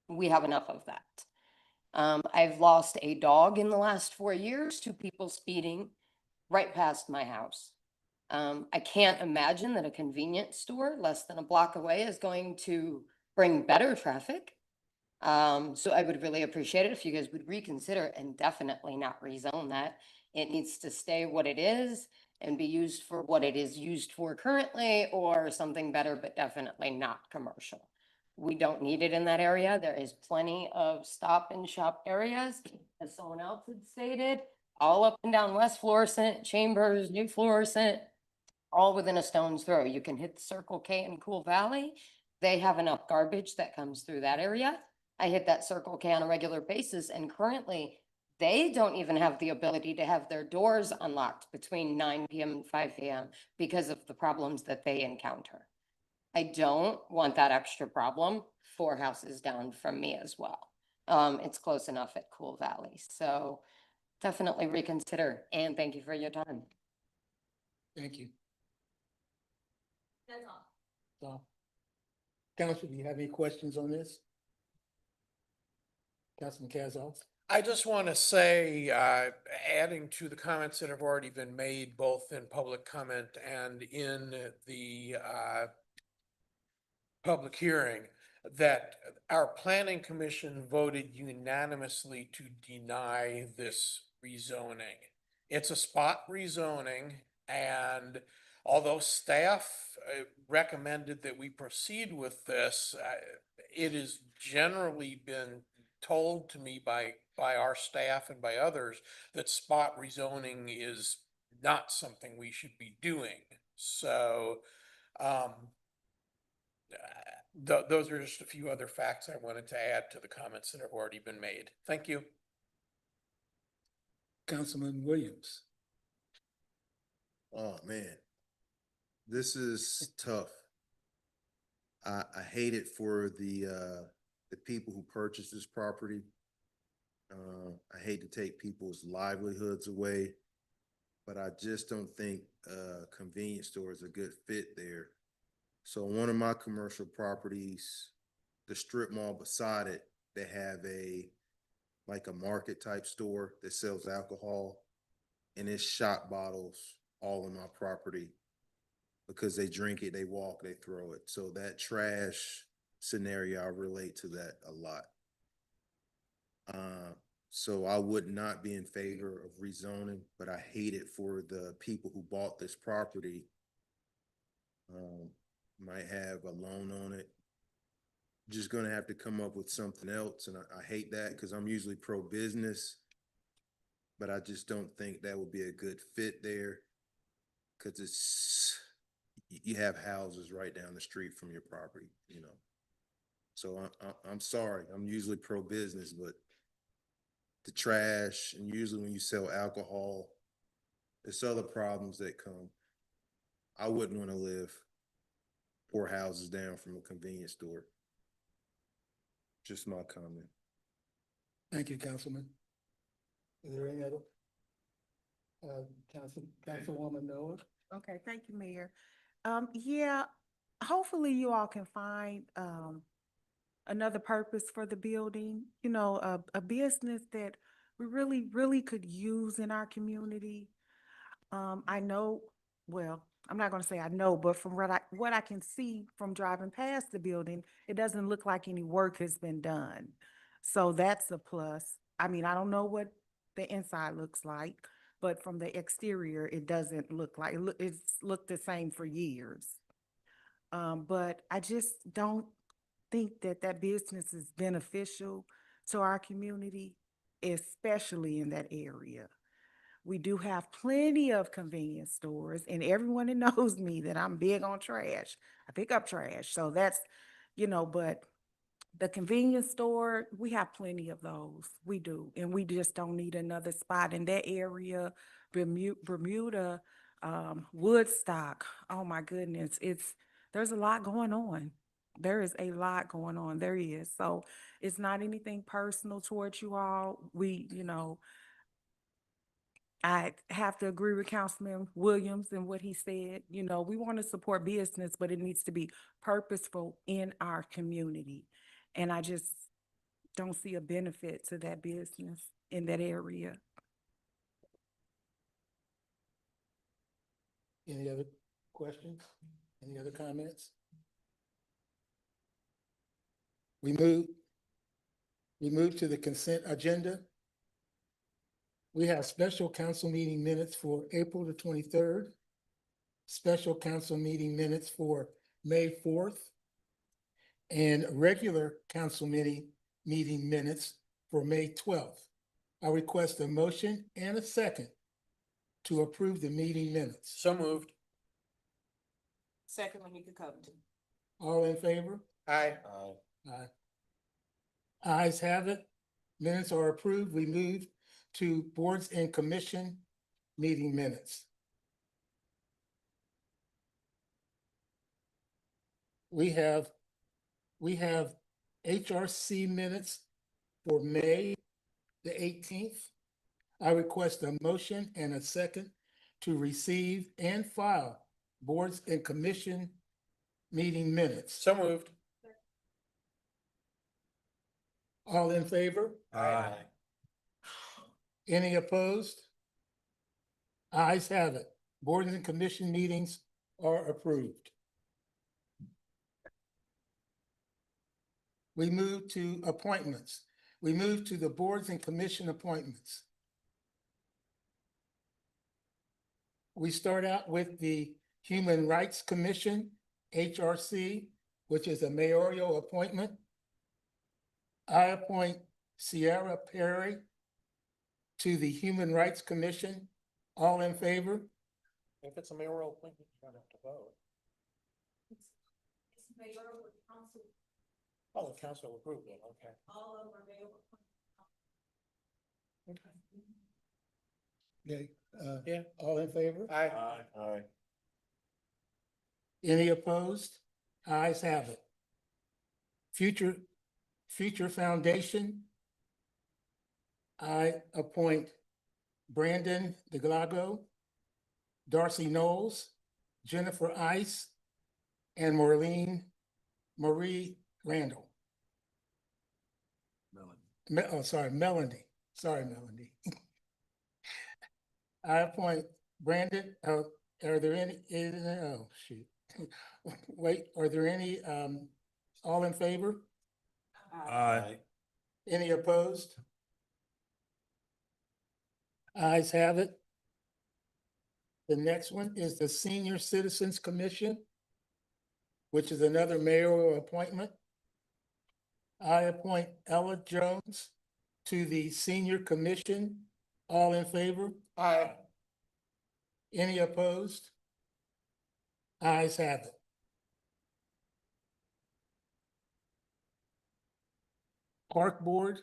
We have enough of that. I've lost a dog in the last 4 years to people speeding right past my house. I can't imagine that a convenience store less than a block away is going to bring better traffic. So I would really appreciate it if you guys would reconsider and definitely not rezone that. It needs to stay what it is and be used for what it is used for currently or something better, but definitely not commercial. We don't need it in that area. There is plenty of stop and shop areas, as someone else had stated, all up and down West Florissant, Chambers, New Florissant, all within a stone's throw. You can hit Circle K in Cool Valley. They have enough garbage that comes through that area. I hit that Circle K on a regular basis, and currently they don't even have the ability to have their doors unlocked between 9 p.m. and 5 p.m. because of the problems that they encounter. I don't want that extra problem 4 houses down from me as well. It's close enough at Cool Valley. So definitely reconsider, and thank you for your time. Thank you. That's all. So, Council, do you have any questions on this? Councilman Kazoff? I just want to say, adding to the comments that have already been made, both in public comment and in the public hearing, that our planning commission voted unanimously to deny this rezoning. It's a spot rezoning, and although staff recommended that we proceed with this, it has generally been told to me by our staff and by others that spot rezoning is not something we should be doing. So, those are just a few other facts I wanted to add to the comments that have already been made. Thank you. Councilman Williams. Oh, man. This is tough. I hate it for the people who purchase this property. I hate to take people's livelihoods away, but I just don't think a convenience store is a good fit there. So one of my commercial properties, the strip mall beside it, they have like a market type store that sells alcohol, and it's shot bottles all on my property because they drink it, they walk, they throw it. So that trash scenario, I relate to that a lot. So I would not be in favor of rezoning, but I hate it for the people who bought this property. Might have a loan on it. Just gonna have to come up with something else, and I hate that because I'm usually pro-business, but I just don't think that would be a good fit there, because you have houses right down the street from your property, you know. So I'm sorry, I'm usually pro-business, but the trash, and usually when you sell alcohol, there's other problems that come. I wouldn't want to live 4 houses down from a convenience store. Just my comment. Thank you, Councilman. Is there any other? Councilwoman Noah? Okay, thank you, Mayor. Yeah, hopefully you all can find, another purpose for the building, you know, a business that we really could use in our community. I know, well, I'm not gonna say I know, but from what I can see from driving past the building, it doesn't look like any work has been done. So that's a plus. I mean, I don't know what the inside looks like, but from the exterior, it doesn't look like, it's looked the same for years. But I just don't think that that business is beneficial to our community, especially in that area. We do have plenty of convenience stores, and everyone that knows me that I'm big on trash. I pick up trash. So that's, you know, but the convenience store, we have plenty of those. We do. And we just don't need another spot in that area. Bermuda, Woodstock. Oh my goodness. There's a lot going on. There is a lot going on. There is. So it's not anything personal towards you all. You know, I have to agree with Councilman Williams and what he said. You know, we want to support business, but it needs to be purposeful in our community. And I just don't see a benefit to that business in that area. Any other questions? Any other comments? We move to the consent agenda. We have special council meeting minutes for April the 23rd, special council meeting minutes for May 4th, and regular council meeting minutes for May 12th. I request a motion and a second to approve the meeting minutes. So moved. Second, when you could come to. All in favor? Aye. Aye. Ayes have it. Minutes are approved. We move to boards and commission meeting minutes. We have HRC minutes for May the 18th. I request a motion and a second to receive and file boards and commission meeting minutes. So moved. All in favor? Aye. Any opposed? Ayes have it. Boards and commission meetings are approved. We move to appointments. We move to the boards and commission appointments. we start out with the Human Rights Commission, HRC, which is a mayoral appointment. I appoint Sierra Perry to the Human Rights Commission. All in favor? If it's a mayoral appointment, you don't have to vote. Oh, the council approved it, okay. Okay, Yeah. all in favor? Aye. Aye. Any opposed? Ayes have it. Future Foundation. I appoint Brandon DeGlago, Darcy Knowles, Jennifer Ice, and Marie Randall. Melanie. Sorry, Melanie. I appoint Brandon, are there any, oh, shoot. Wait, are there any, all in favor? Aye. Any opposed? Ayes have it. The next one is the Senior Citizens Commission, which is another mayoral appointment. I appoint Ella Jones to the Senior Commission. All in favor? Aye. Any opposed? Ayes have it. Park Board.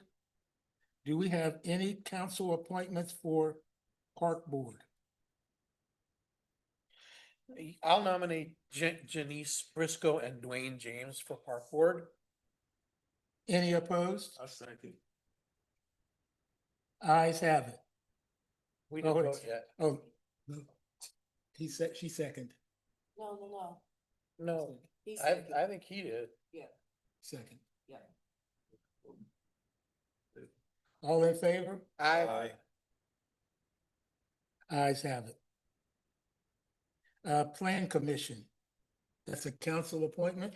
Do we have any council appointments for Park Board? I'll nominate Janice Briscoe and Dwayne James for Park Board. Any opposed? I second. Ayes have it. We didn't Oh, vote yet. Oh, no. He said, she seconded. No, He I seconded. think he did. Second. Yeah. All in favor? Aye. Ayes have it. Plan Commission. That's a council appointment.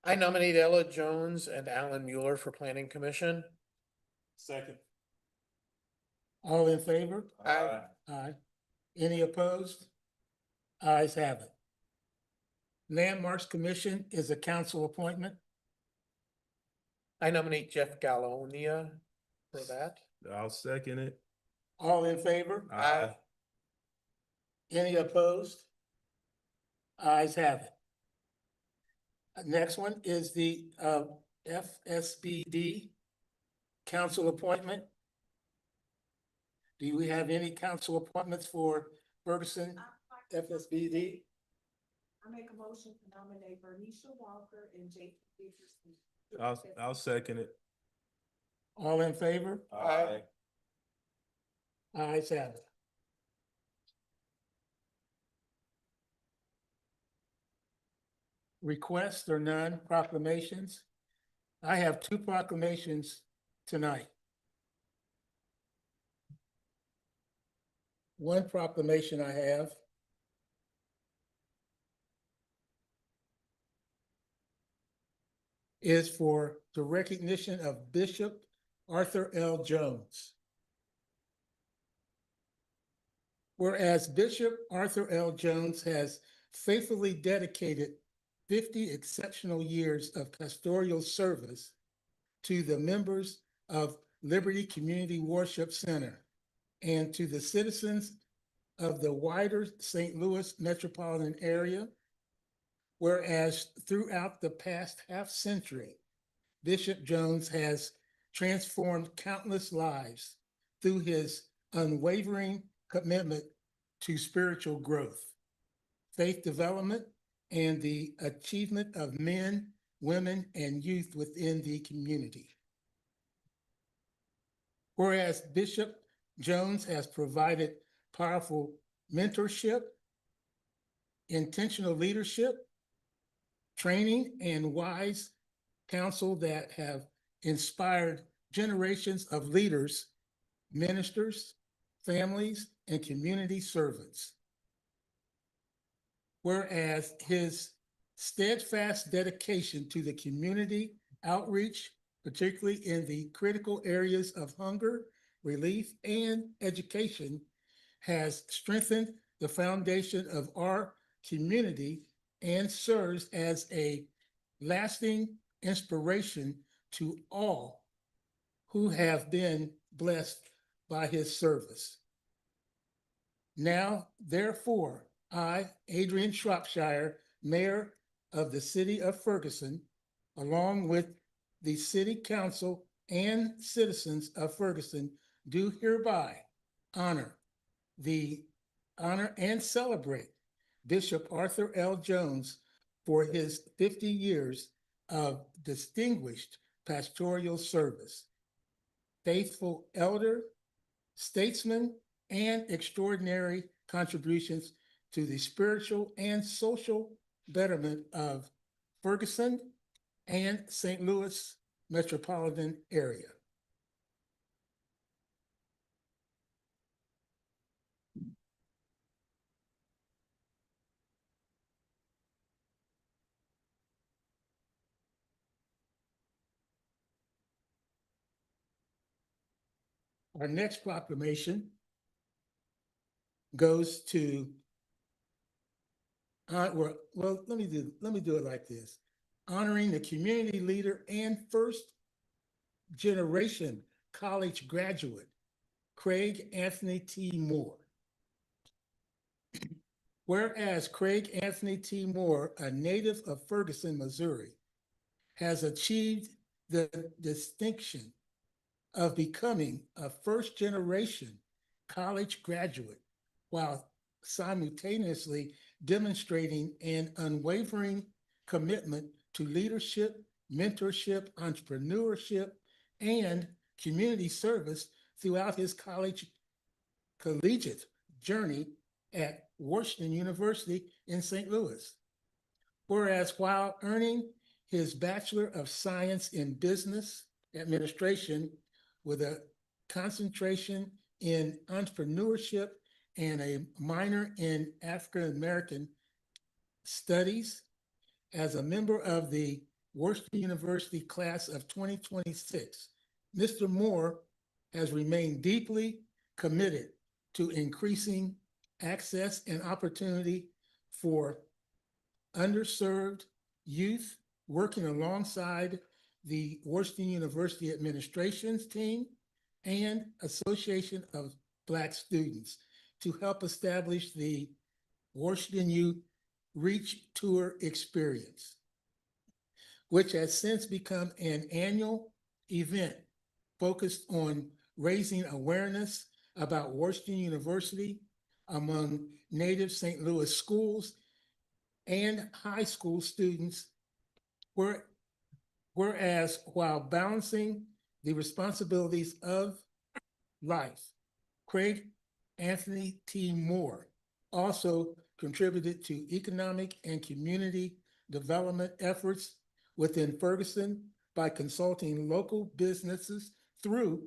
I nominate Ella Jones and Alan Mueller for Planning Commission. Second. All in favor? Aye. Aye. Any opposed? Ayes have it. Landmarks Commission is a council appointment. I nominate Jeff Gallonia for that. I'll second it. All in favor? Aye. Any opposed? Ayes have it. Next one is the FSBD council appointment. Do we have any council appointments for Ferguson FSBD? I make a motion to nominate Bernicia Walker and Jake Peterson. I'll second it. All in favor? Aye. Ayes have it. Requests or none, proclamations? I have two proclamations tonight. One proclamation I have is for the recognition of Bishop Arthur L. Jones. Whereas Bishop Arthur L. Jones has faithfully dedicated 50 exceptional years of pastoral service to the members of Liberty Community Worship Center and to the citizens of the wider St. Louis metropolitan area. Whereas throughout the past half century, Bishop Jones has transformed countless lives through his unwavering commitment to spiritual growth, faith development, and the achievement of men, women, and youth within the community. Whereas Bishop Jones has provided powerful mentorship, intentional leadership, training, and wise counsel that have inspired generations of leaders, ministers, families, and community servants. Whereas his steadfast dedication to the community outreach, particularly in the critical areas of hunger, relief, and education, has strengthened the foundation of our community and serves as a lasting inspiration to all who have been blessed by his service. Now, therefore, I, Adrian Shropshire, Mayor of the City of Ferguson, along with the City Council and citizens of Ferguson, do hereby honor and celebrate Bishop Arthur L. Jones for his 50 years of distinguished pastoral service. Faithful elder, statesman, and extraordinary contributions to the spiritual and social betterment of Ferguson and St. Louis metropolitan area. Our next proclamation goes to, well, let me do it like this. Honoring the community leader and first generation college graduate, Craig Anthony T. Moore. Whereas Craig Anthony T. Moore, a native of Ferguson, Missouri, has achieved the distinction of becoming a first generation college graduate while simultaneously demonstrating an unwavering commitment to leadership, mentorship, entrepreneurship, and community service throughout his collegiate journey at Washington University in St. Louis. Whereas while earning his Bachelor of Science in Business Administration with a concentration in entrepreneurship and a minor in African American studies, as a member of the Washington University class of 2026, Mr. Moore has remained deeply committed to increasing access and opportunity for underserved youth, working alongside the Washington University administration's team and Association of Black Students to help establish the Washington U Reach Tour experience, which has since become an annual event focused on raising awareness about Washington University among native St. Louis schools and high school students, whereas while balancing the responsibilities of life, Craig Anthony T. Moore also contributed to economic and community development efforts within Ferguson by consulting local businesses through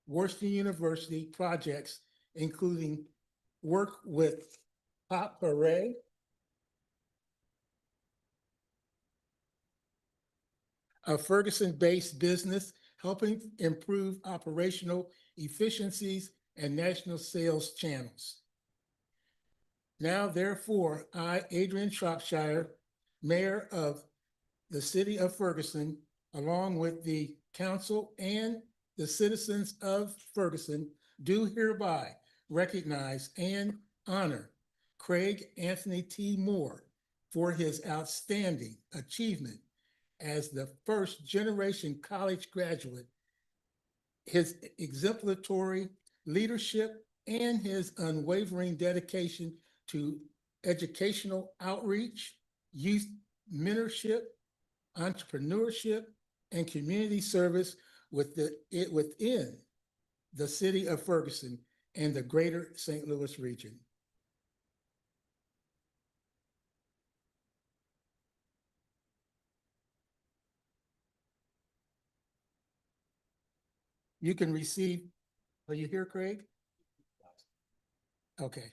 Washington University projects, including work with Pop Hooray, a Ferguson-based business helping improve operational efficiencies and national sales channels. Now, therefore, I, Adrian Shropshire, Mayor of the City of Ferguson, along with the council and the citizens of Ferguson, do hereby recognize and honor Craig Anthony T. Moore for his outstanding achievement as the first generation college graduate, his exemplary leadership, and his unwavering dedication to educational outreach, youth mentorship, entrepreneurship, and community service within the city of Ferguson and the greater St. Louis region. You can receive, are you here, Craig? Okay.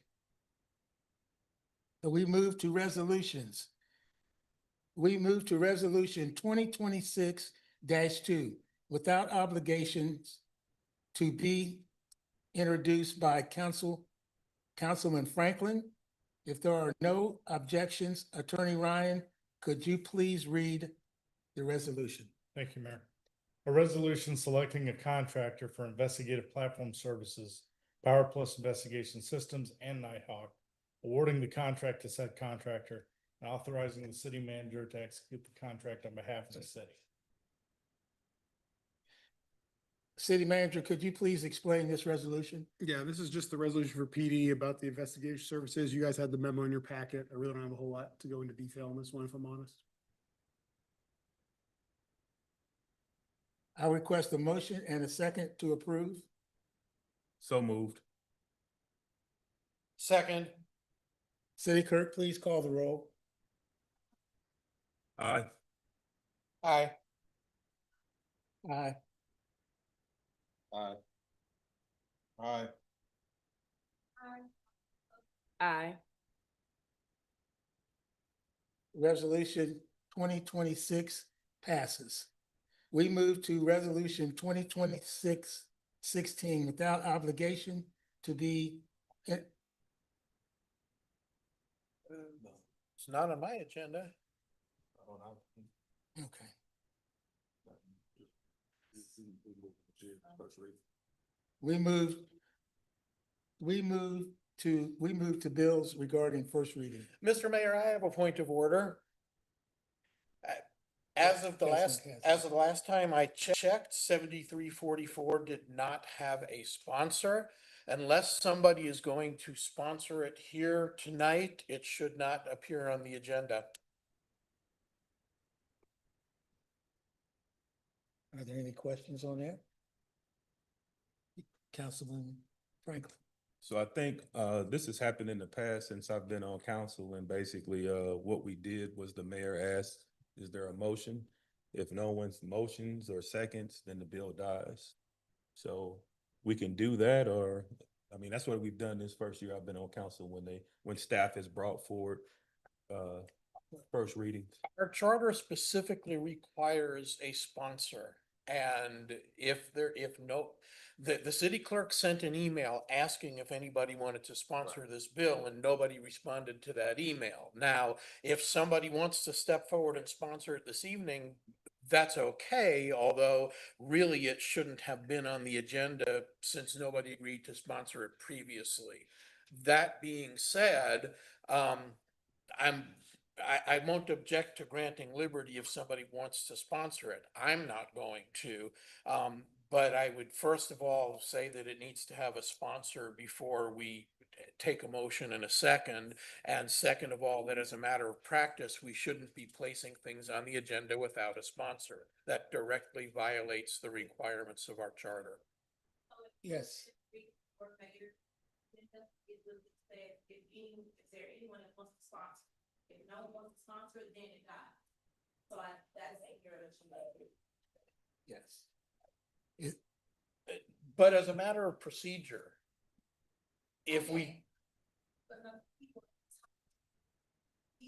So we move to resolutions. We move to resolution 2026-2 without obligations to be introduced by Councilman Councilman Franklin, if there are no objections, Attorney Ryan, could you please read the resolution? Thank you, Mayor. A resolution selecting a contractor for investigative platform services, Power Plus Investigation Systems and Nighthawk, awarding the contract to said contractor, and authorizing the city manager to execute the contract on behalf of the city. City Manager, could you please explain this resolution? Yeah, this is just the resolution for PD about the investigation services. You guys had the memo in your packet. I really don't have a whole lot to go into detail on this one, if I'm honest. I request a motion and a second to approve. So moved. Second. City Clerk, please call the roll. Aye. Aye. Aye. Aye. Aye. Aye. Resolution 2026 passes. We move to Resolution 2026-16 without obligation to be. It's not on my agenda. Okay. We move to bills regarding first reading. Mr. Mayor, I have a point of order. As of the last time I checked, 7344 did not have a sponsor. Unless somebody is going to sponsor it here tonight, it should not appear on the agenda. Are there any questions on that? Councilman Franklin. So I think this has happened in the past since I've been on council, and basically what we did was the mayor asked, is there a motion? If no one's motions or seconds, then the bill dies. So we can do that, or, I mean, that's what we've done this first year I've been on council when staff has brought forward first readings. Our charter specifically requires a sponsor. And the city clerk sent an email asking if anybody wanted to sponsor this bill, and nobody responded to that email. Now, if somebody wants to step forward and sponsor it this evening, that's okay, although really it shouldn't have been on the agenda since nobody agreed to sponsor it previously. That being said, I won't object to granting liberty if somebody wants to sponsor it. I'm not going to. But I would first of all say that it needs to have a sponsor before we take a motion and a second. And second of all, that as a matter of practice, we shouldn't be placing things on the agenda without a sponsor. That directly violates the requirements of our charter. Yes. Is there anyone that wants to sponsor? If no one wants to sponsor, then it dies. So that's ignorant. Yes. But as a matter of procedure, if we. If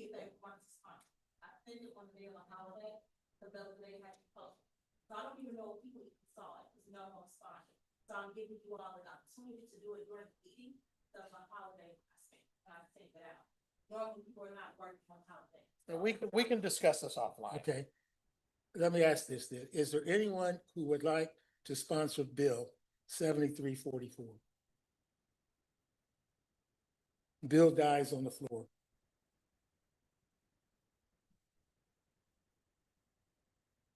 they want to sponsor, I think it on the day of a holiday, the bill they have to post. So I don't even know if people even saw it, because no one sponsored. So I'm giving you all an opportunity to do it during the meeting, so on holiday, I think that out. Normally people are not working on holiday. We can discuss this offline. Okay. Let me ask this then. Is there anyone who would like to sponsor Bill 7344? Bill dies on the floor.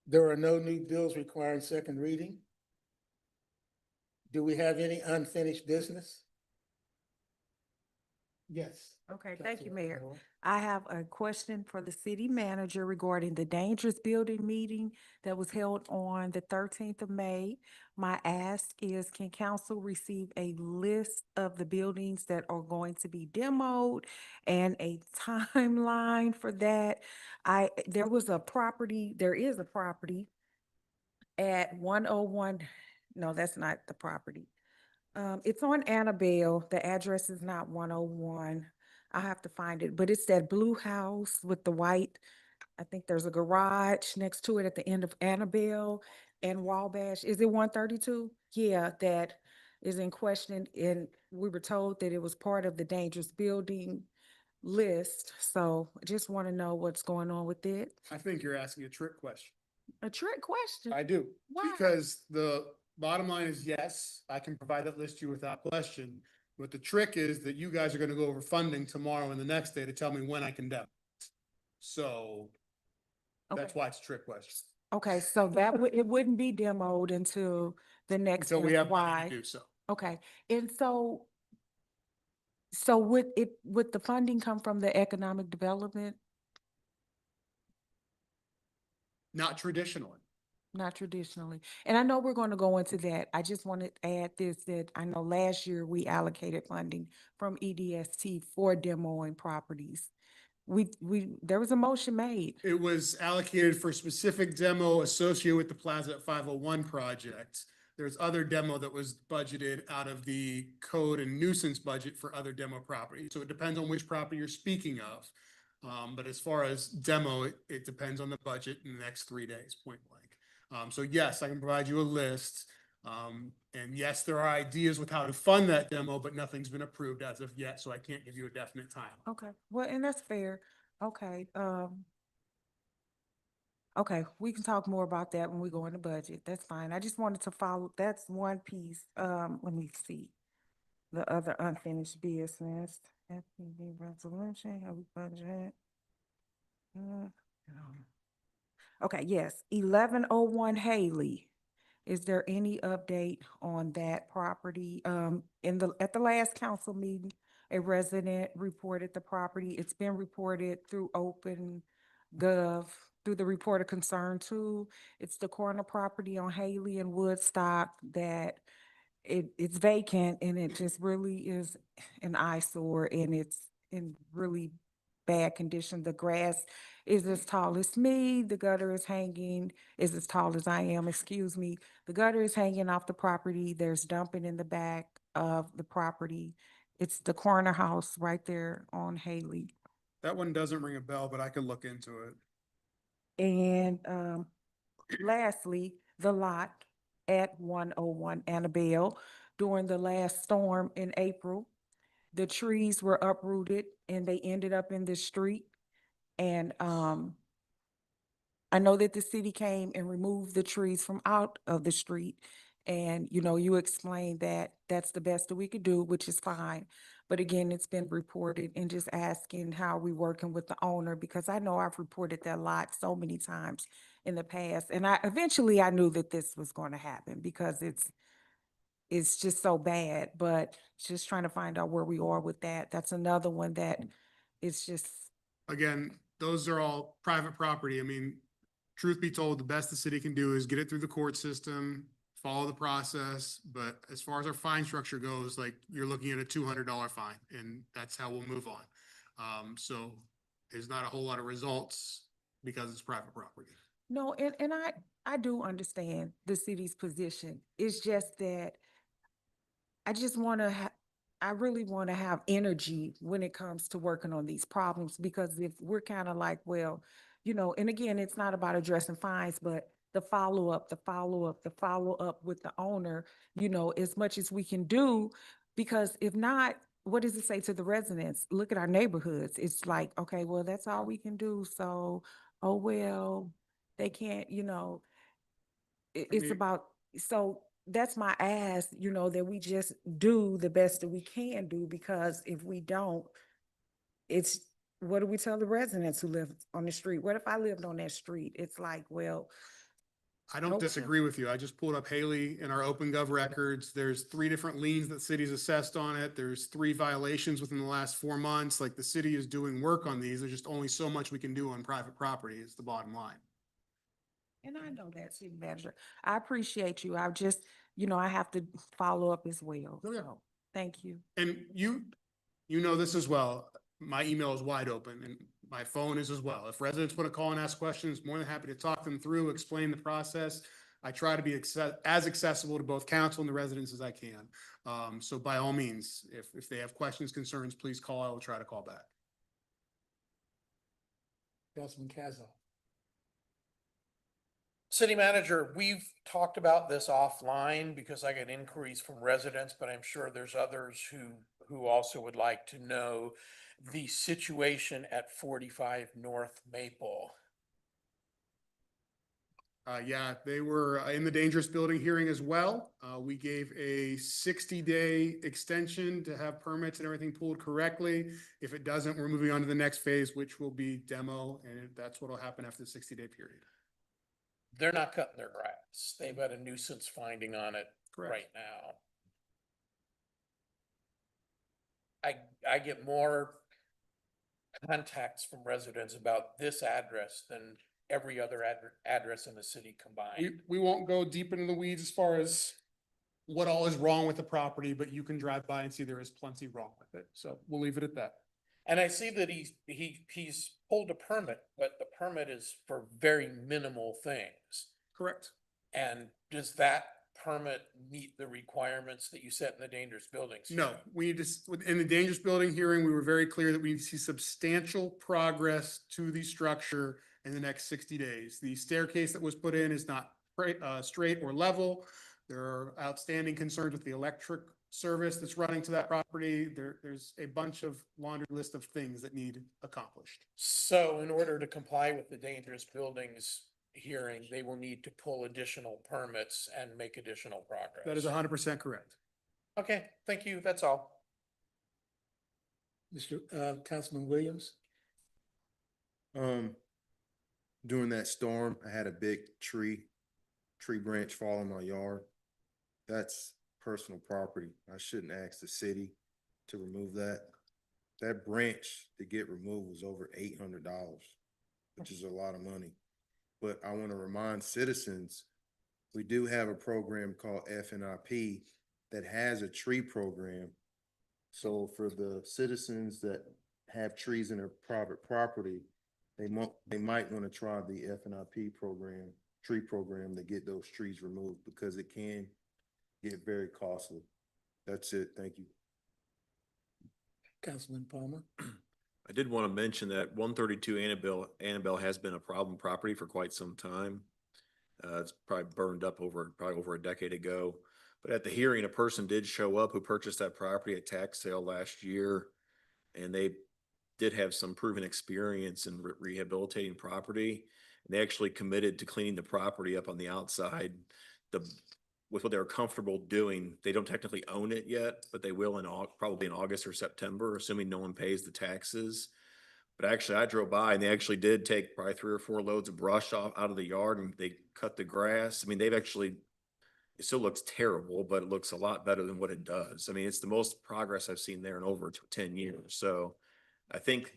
There are no new bills requiring second reading. Do we have any unfinished business? Yes. Okay, thank you, Councilwoman Mayor. Moore. I have a question for the city manager regarding the dangerous building meeting that was held on the 13th of May. My ask is, can council receive a list of the buildings that are going to be demoed and a timeline for that? There is a property at 101, no, that's not the property. It's on Annabelle. The address is not 101. I'll have to find it, but it's that blue house with the white. I think there's a garage next to it at the end of Annabelle and Wabash. Is it 132? Yeah, that is in question, and we were told that it was part of the dangerous building list. So I just want to know what's going on with it. I think you're asking a trick question. A trick question. I do. Why? Because the bottom line is yes, I can provide that list to you without question. But the trick is that you guys are gonna go over funding tomorrow and the next day to tell me when I can demo. So that's why it's a trick question. Okay, so that would, it wouldn't be demoed until the next. Until we have money FY. to do so. Okay, and so would the funding come from the economic development? Not traditionally. Not traditionally. And I know we're going to go into that. I just want to add this, that I know last year we allocated funding from EDST for demoing properties. There was a motion made. It was allocated for specific demo associated with the Plaza at 501 project. There's other demo that was budgeted out of the code and nuisance budget for other demo properties. So it depends on which property you're speaking of. But as far as demo, it depends on the budget in the next 3 days, point blank. So yes, I can provide you a list. And yes, there are ideas with how to fund that demo, but nothing's been approved as of yet, so I can't give you a definite time. Okay, well, and that's fair. Okay, okay, we can talk more about that when we go in the budget. That's fine. I just wanted to follow, that's one piece. Let me see. The other unfinished business, FPV resolution, how we budget. Okay, yes, 1101 Haley. Is there any update on that property? At the last council meeting, a resident reported the property. It's been reported through OpenGov, through the report of concern tool. It's the corner property on Haley and Woodstock that it's vacant, and it just really is an eyesore, and it's in really bad condition. The grass is as tall as me. The gutter is as tall as I am, excuse me. The gutter is hanging off the property. There's dumping in the back of the property. It's the corner house right there on Haley. That one doesn't ring a bell, but I can look into it. And lastly, the lot at 101 Annabelle. During the last storm in April, the trees were uprooted and they ended up in the street. And I know that the city came and removed the trees from out of the street. And, you know, you explained that that's the best that we could do, which is fine. But again, it's been reported, and just asking how we working with the owner, because I know I've reported that lot so many times in the past. And eventually I knew that this was going to happen because it's just so bad, but just trying to find out where we are with that. That's another one that is just. Again, those are all private property. I mean, truth be told, the best the city can do is get it through the court system, follow the process. But as far as our fine structure goes, like, you're looking at a $200 fine, and that's how we'll move on. So there's not a whole lot of results because it's private property. No, and I do understand the city's position. It's just that I just want to I really want to have energy when it comes to working on these problems, because if we're kind of like, well, you know, and again, it's not about addressing fines, but the follow-up with the owner, you know, as much as we can do, because if not, what does it say to the residents? Look at our neighborhoods. It's like, okay, well, that's all we can do. So, oh, well, they can't, you know, it's about, so that's my ask, you know, that we just do the best that we can do, because if we don't, it's, what do we tell the residents who live on the street? What if I lived on that street? It's like, well. I don't disagree with you. I just pulled up Haley in our OpenGov records. There's 3 different liens that city's assessed on it. There's 3 violations within the last 4 months. Like, the city is doing work on these. There's just only so much we can do on private property is the bottom line. And I know that, city manager. I appreciate you. I just, you know, I have to follow up as well. Oh, yeah. So, thank you. And you know this as well. My email is wide open and my phone is as well. If residents want to call and ask questions, more than happy to talk them through, explain the process. I try to be as accessible to both council and the residents as I can. So by all means, if they have questions, concerns, please call. I will try to call back. Councilman Cazo. City manager, we've talked about this offline because I get inquiries from residents, but I'm sure there's others who also would like to know the situation at 45 North Maple. Yeah, they were in the dangerous building hearing as well. We gave a 60-day extension to have permits and everything pulled correctly. If it doesn't, we're moving on to the next phase, which will be demo, and that's what'll happen after the 60-day period. They're not cutting their grass. They've got a nuisance finding on it Correct. right now. I get more contacts from residents about this address than every other address in the city combined. We won't go deep into the weeds as far as what all is wrong with the property, but you can drive by and see there is plenty wrong with it. So we'll leave it at that. And I see that he's pulled a permit, but the permit is for very minimal things. Correct. And does that permit meet the requirements that you set in the dangerous buildings? No, we just, in the dangerous building hearing, we were very clear that we see substantial progress to the structure in the next 60 days. The staircase that was put in is not straight or level. There are outstanding concerns with the electric service that's running to that property. There's a bunch of laundry list of things that need accomplished. So in order to comply with the dangerous buildings hearing, they will need to pull additional permits and make additional progress. That is 100% correct. Okay, thank you. That's all. Mr. Councilman Williams? During that storm, I had a big tree branch fall in my yard. That's personal property. I shouldn't ask the city to remove that. That branch to get removed was over $800, which is a lot of money. But I want to remind citizens, we do have a program called FNIP that has a tree program. So for the citizens that have trees in their private property, they might want to try the FNIP program, tree program, to get those trees removed because it can get very costly. That's it. Thank you. Councilman Palmer? I did want to mention that 132 Annabelle has been a problem property for quite some time. It's probably burned up over a decade ago. But at the hearing, a person did show up who purchased that property at tax sale last year, and they did have some proven experience in rehabilitating property. And they actually committed to cleaning the property up on the outside. With what they're comfortable doing, they don't technically own it yet, but they will probably in August or September, assuming no one pays the taxes. But actually, I drove by and they actually did take probably 3 or 4 loads of brush out of the yard, and they cut the grass. I mean, it still looks terrible, but it looks a lot better than what it does. I mean, it's the most progress I've seen there in over 10 years. So I think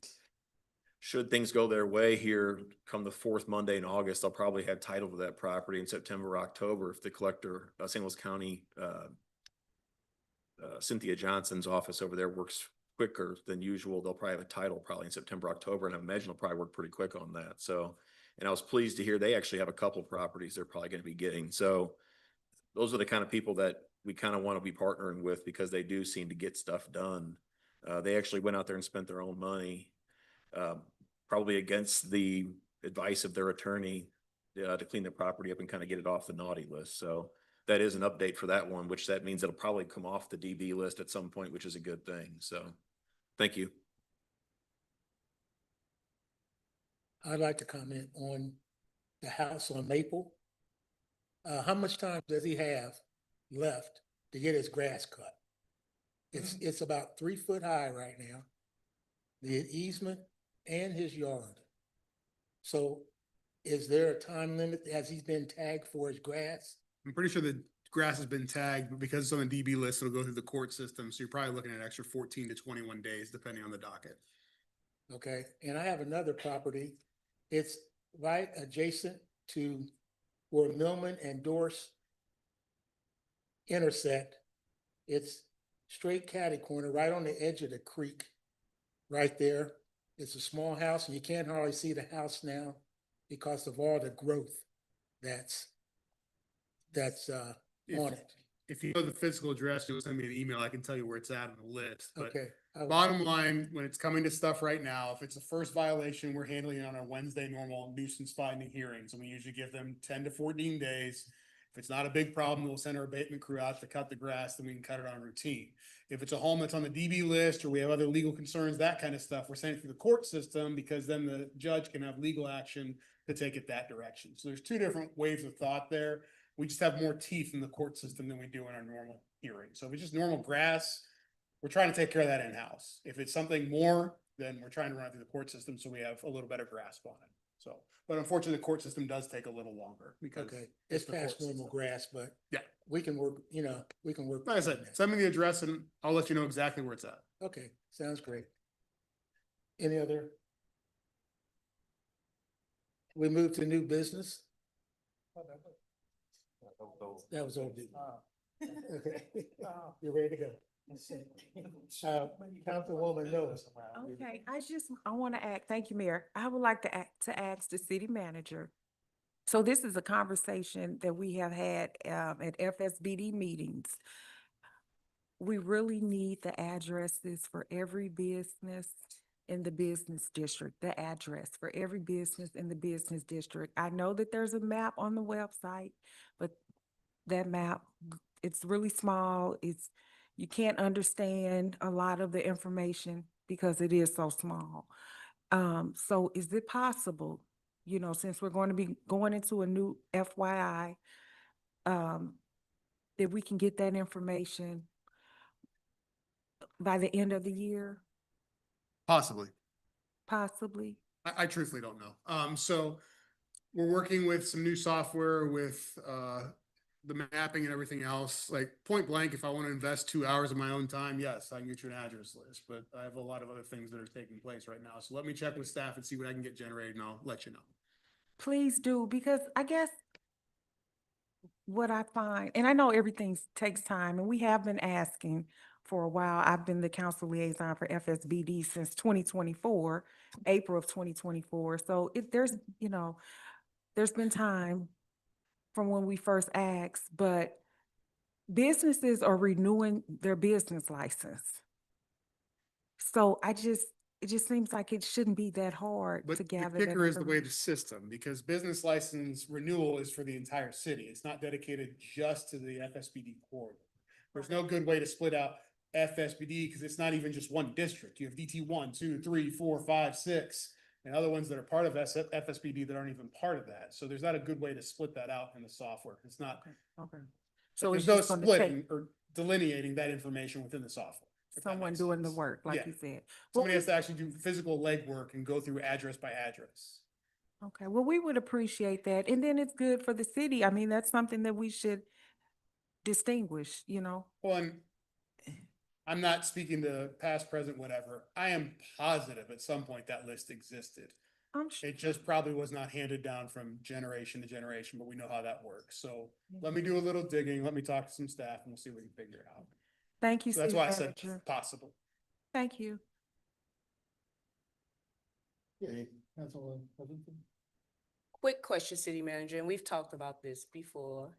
should things go their way here, come the 4th Monday in August, they'll probably have title to that property in September or October if the collector, St. Louis County, Cynthia Johnson's office over there works quicker than usual. They'll probably have a title probably in September, October, and I imagine they'll probably work pretty quick on that. So, and I was pleased to hear they actually have a couple of properties they're probably going to be getting. So those are the kind of people that we kind of want to be partnering with because they do seem to get stuff done. They actually went out there and spent their own money. Probably against the advice of their attorney to clean the property up and kind of get it off the naughty list. So that is an update for that one, which that means it'll probably come off the DB list at some point, which is a good thing. So thank you. I'd like to comment on the house on Maple. How much time does he have left to get his grass cut? It's about 3 foot high right now. The easement and his yard. So is there a time limit? Has he been tagged for his grass? I'm pretty sure the grass has been tagged, but because it's on the DB list, it'll go through the court system. So you're probably looking at an extra 14 to 21 days, depending on the docket. Okay, and I have another property. It's right adjacent to where Millman and Dorse intersect. It's straight catty corner, right on the edge of the creek, right there. It's a small house and you can't hardly see the house now because of all the growth that's on it. If you know the physical address, you'll send me an email. I can tell you where it's at on the list. But Okay. Bottom line, when it's coming to stuff right now, if it's a first violation, we're handling it on our Wednesday normal nuisance finding hearings, and we usually give them 10 to 14 days. If it's not a big problem, we'll send our abatement crew out to cut the grass, then we can cut it on routine. If it's a home that's on the DB list, or we have other legal concerns, that kind of stuff, we're sending it through the court system, because then the judge can have legal action to take it that direction. So there's two different waves of thought there. We just have more teeth in the court system than we do in our normal hearing. So if it's just normal grass, we're trying to take care of that in-house. If it's something more, then we're trying to run it through the court system so we have a little better grasp on it. So, but unfortunately, the court system does take a little longer because. Okay, it's the court past normal system. grass, but Yeah, we can work, we can work. like I said, on that. send me the address and I'll let you know exactly where it's at. Okay, sounds great. Any other? We move to new business. That was old business. Okay, you're ready to go. Councilwoman Knowles. Okay, I want to ask, thank you, Mayor. I would like to ask the city manager. So this is a conversation that we have had at FSBD meetings. We really need the addresses for every business in the business district, the address for every business in the business district. I know that there's a map on the website, but that map, it's really small. You can't understand a lot of the information because it is so small. So is it possible, since we're going to be going into a new FYI, that we can get that information by the end of the year, Possibly. possibly? I truthfully don't know. So we're working with some new software with the mapping and everything else. Like point blank, if I want to invest 2 hours of my own time, yes, I can get you an address list, but I have a lot of other things that are taking place right now. So let me check with staff and see what I can get generated and I'll let you know. Please do, because I guess what I find, and I know everything takes time, and we have been asking for a while. I've been the council liaison for FSBD since 2024, April of 2024. So there's been time from when we first asked, but businesses are renewing their business license. So it just seems like it shouldn't be that hard But to the gather that kicker is the way information. the system, because business license renewal is for the entire city. It's not dedicated just to the FSBD corridor. There's no good way to split out FSBD because it's not even just one district. You have DT 1, 2, 3, 4, 5, 6, and other ones that are part of FSBD that aren't even part of that. So there's not a good way to split that out in the software. It's not. Okay. So So there's it's no just gonna splitting take or delineating that information within the software. if that someone makes doing the sense. work, like Yeah. you said. Somebody has to actually do physical legwork and go through address by address. Okay, well, we would appreciate that. And then it's good for the city. I mean, that's something that we should distinguish, Well, and I'm not speaking to past, present, whatever. I am positive at some point that list existed. I'm sure. It just probably was not handed down from generation to generation, but we know how that works. So let me do a little digging. Let me talk to some staff and we'll see if we can figure it out. Thank you, So that's City why I said Manager. possible. Thank you. Quick question, City Manager, and we've talked about this before.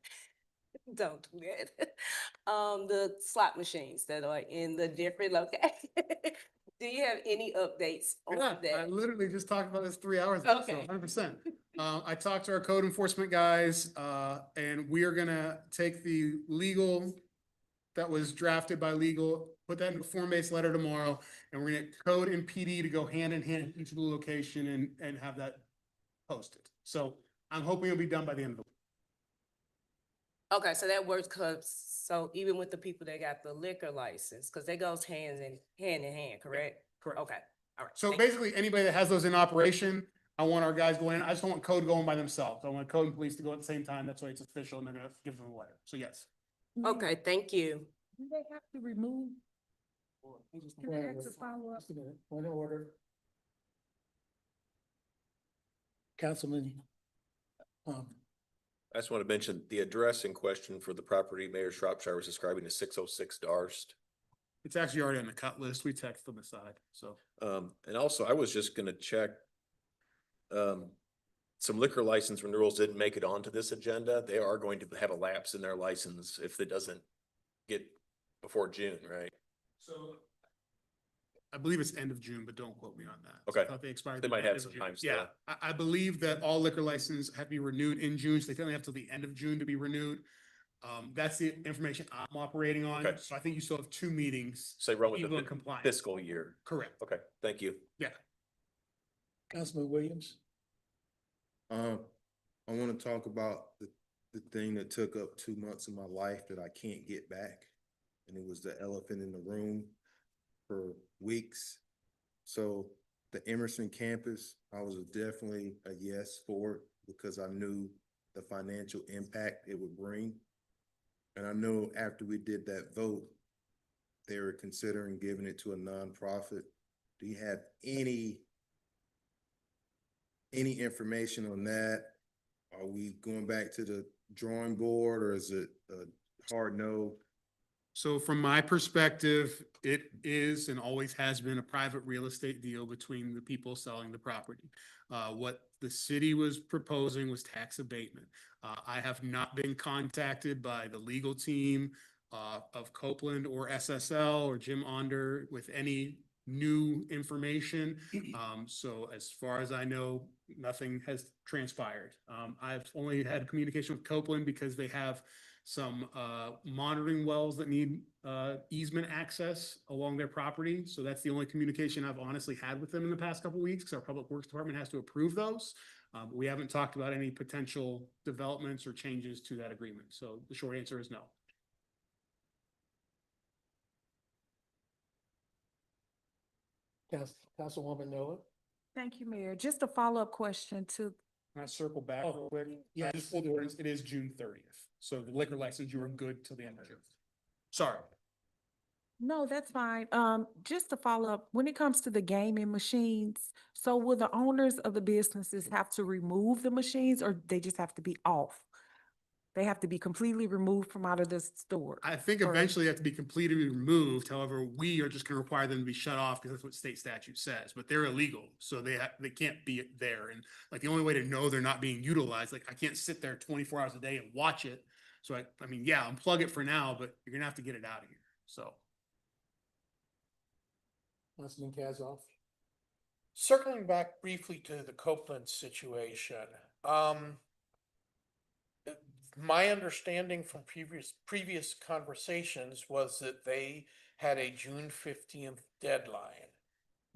Don't do that. The slot machines that are in the different locations. Do you have any updates on Yeah, I that? literally just talked about this 3 hours ago, so Okay. 100%. I talked to our code enforcement guys, and we are gonna take the legal that was drafted by legal, put that in a form-based letter tomorrow, and we're gonna get code and PD to go hand in hand at each of the location and have that posted. So I'm hoping it'll be done by the end of the week. Okay, so that works, so even with the people that got the liquor license, cause that goes hand in hand, correct? Correct. Okay, all right. So thank you. basically, anybody that has those in operation, I want our guys going, I just don't want code going by themselves. I want code and police to go at the same time. That's why it's official and they're gonna give them a letter. So yes. Okay, thank you. Do they have to remove? Do they have to follow up? Just a minute, point of order. Councilman, I just want to mention the address in question for the property Mayor Shropshire was describing is 606 Darst. It's actually already on the cut list. We text them aside, so. And also I was just gonna check. Some liquor license renewals didn't make it onto this agenda. They are going to have a lapse in their license if it doesn't get before June, right? So I believe it's end of June, but don't quote me on that. Okay. I thought they expired. They at might the have end of some June. time Yeah, still. I believe that all liquor licenses have to be renewed in June, so they only have till the end of June to be renewed. That's the information I'm operating on, Okay. so I think you still have 2 meetings. Say run with People in the compliance. fiscal year. Correct, Okay, thank you. yeah. Councilman Williams? I want to talk about the thing that took up 2 months of my life that I can't get back. And it was the elephant in the room for weeks. So the Emerson campus, I was definitely a yes for it because I knew the financial impact it would bring. And I know after we did that vote, they were considering giving it to a nonprofit. Do you have any information on that? Are we going back to the drawing board or is it a hard no? So from my perspective, it is and always has been a private real estate deal between the people selling the property. What the city was proposing was tax abatement. I have not been contacted by the legal team of Copeland or SSL or Jim Onder with any new information. So as far as I know, nothing has transpired. I've only had communication with Copeland because they have some monitoring wells that need easement access along their property. So that's the only communication I've honestly had with them in the past couple of weeks, because our Public Works Department has to approve those. But we haven't talked about any potential developments or changes to that agreement. So the short answer is no. Councilwoman Noah? Thank you, Mayor. Just a follow-up question to, Can I circle back Oh, real quick? yes. Just for the ordinance, it is June 30th. So the liquor license, you are good till the end of June. Sorry. no, that's fine. Just to follow up, when it comes to the gaming machines, so will the owners of the businesses have to remove the machines or they just have to be off? They have to be completely removed from out of the store? I think Or- eventually they have to be completely removed. However, we are just gonna require them to be shut off because that's what state statute says, but they're illegal. So they can't be there. And like the only way to know they're not being utilized, like I can't sit there 24 hours a day and watch it. So I mean, yeah, unplug it for now, but you're gonna have to get it out of here. So. Councilman Kazoff? Circling back briefly to the Copeland situation, my understanding from previous conversations was that they had a June 15th deadline.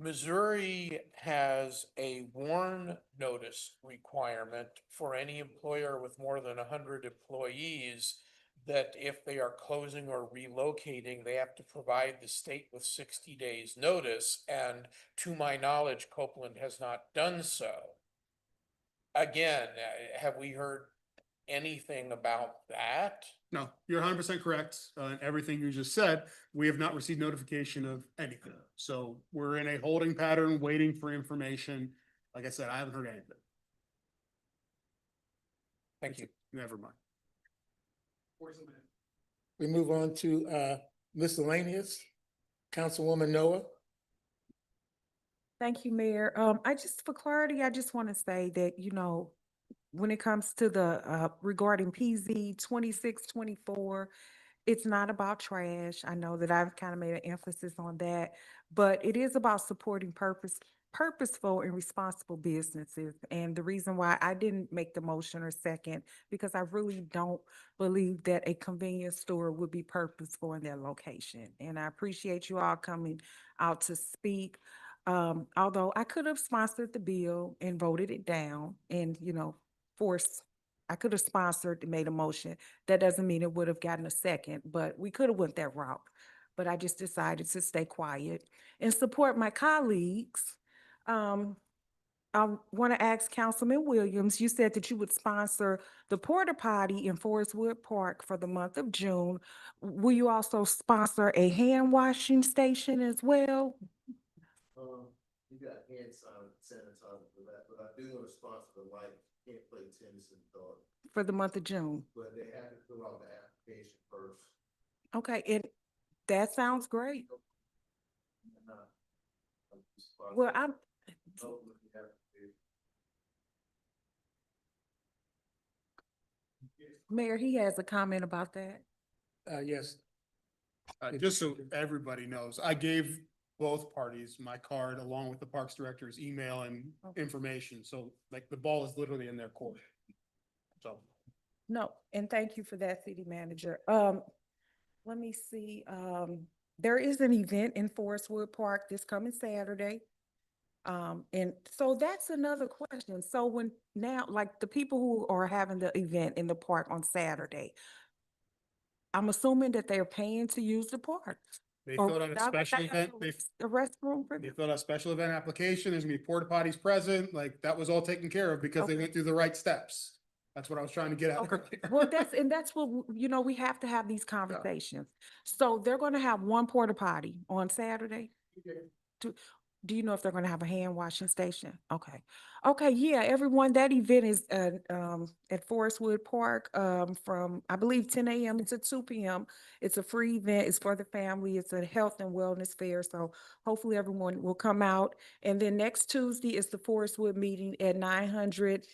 Missouri has a WARN notice requirement for any employer with more than 100 employees, that if they are closing or relocating, they have to provide the state with 60 days notice. And to my knowledge, Copeland has not done so. Again, have we heard anything about that? No, you're 100% correct. Everything you just said, we have not received notification of anything. So we're in a holding pattern, waiting for information. Like I said, I haven't heard anything. Thank you. Never mind. We move on to miscellaneous. Councilwoman Noah? Thank you, Mayor. For clarity, I just want to say that, when it comes to the, regarding PZ 2624, it's not about trash. I know that I've kind of made an emphasis on that, but it is about supporting purposeful and responsible businesses. And the reason why I didn't make the motion or second, because I really don't believe that a convenience store would be purposeful in their location. And I appreciate you all coming out to speak. Although I could have sponsored the bill and voted it down and, I could have sponsored and made a motion. That doesn't mean it would have gotten a second, but we could have went that route. But I just decided to stay quiet and support my colleagues. I want to ask Councilman Williams, you said that you would sponsor the porta potty in Forest Wood Park for the month of June. Will you also sponsor a hand washing station as well? You got hand sanitizer for that, but I do want to sponsor the light, can't play tennis in the dark, For the month of June? but they have to fill out the application first. Okay, and that sounds great. And, I'm just sponsoring. Well, I'm, Oh, look, you have to do- Mayor, he has a comment about that. Yes. Just so everybody knows, I gave both parties my card along with the Parks Director's email and Okay. information. So like the ball is literally in their court. So. No, and thank you for that, city manager. Let me see, there is an event in Forest Wood Park this coming Saturday. And so that's another question. So when now, like the people who are having the event in the park on Saturday, I'm assuming that they're paying to use the park. They Or filled out a without- special without event, a restroom for they them? filled out a special event application, there's gonna be porta potties present, like that was all taken care of because they Okay. went through the right steps. That's what I was trying to get at. Okay. Well, that's what, you know, we have to have these conversations. So they're gonna have one porta potty on Saturday? Do you know if they're gonna have a hand washing station? Okay. Okay, yeah, everyone, that event is at Forest Wood Park, from, I believe, 10 a.m. to 2 p.m. It's a free event. It's for the family. It's a health and wellness fair. So hopefully everyone will come out. And then next Tuesday is the Forest Wood meeting at 900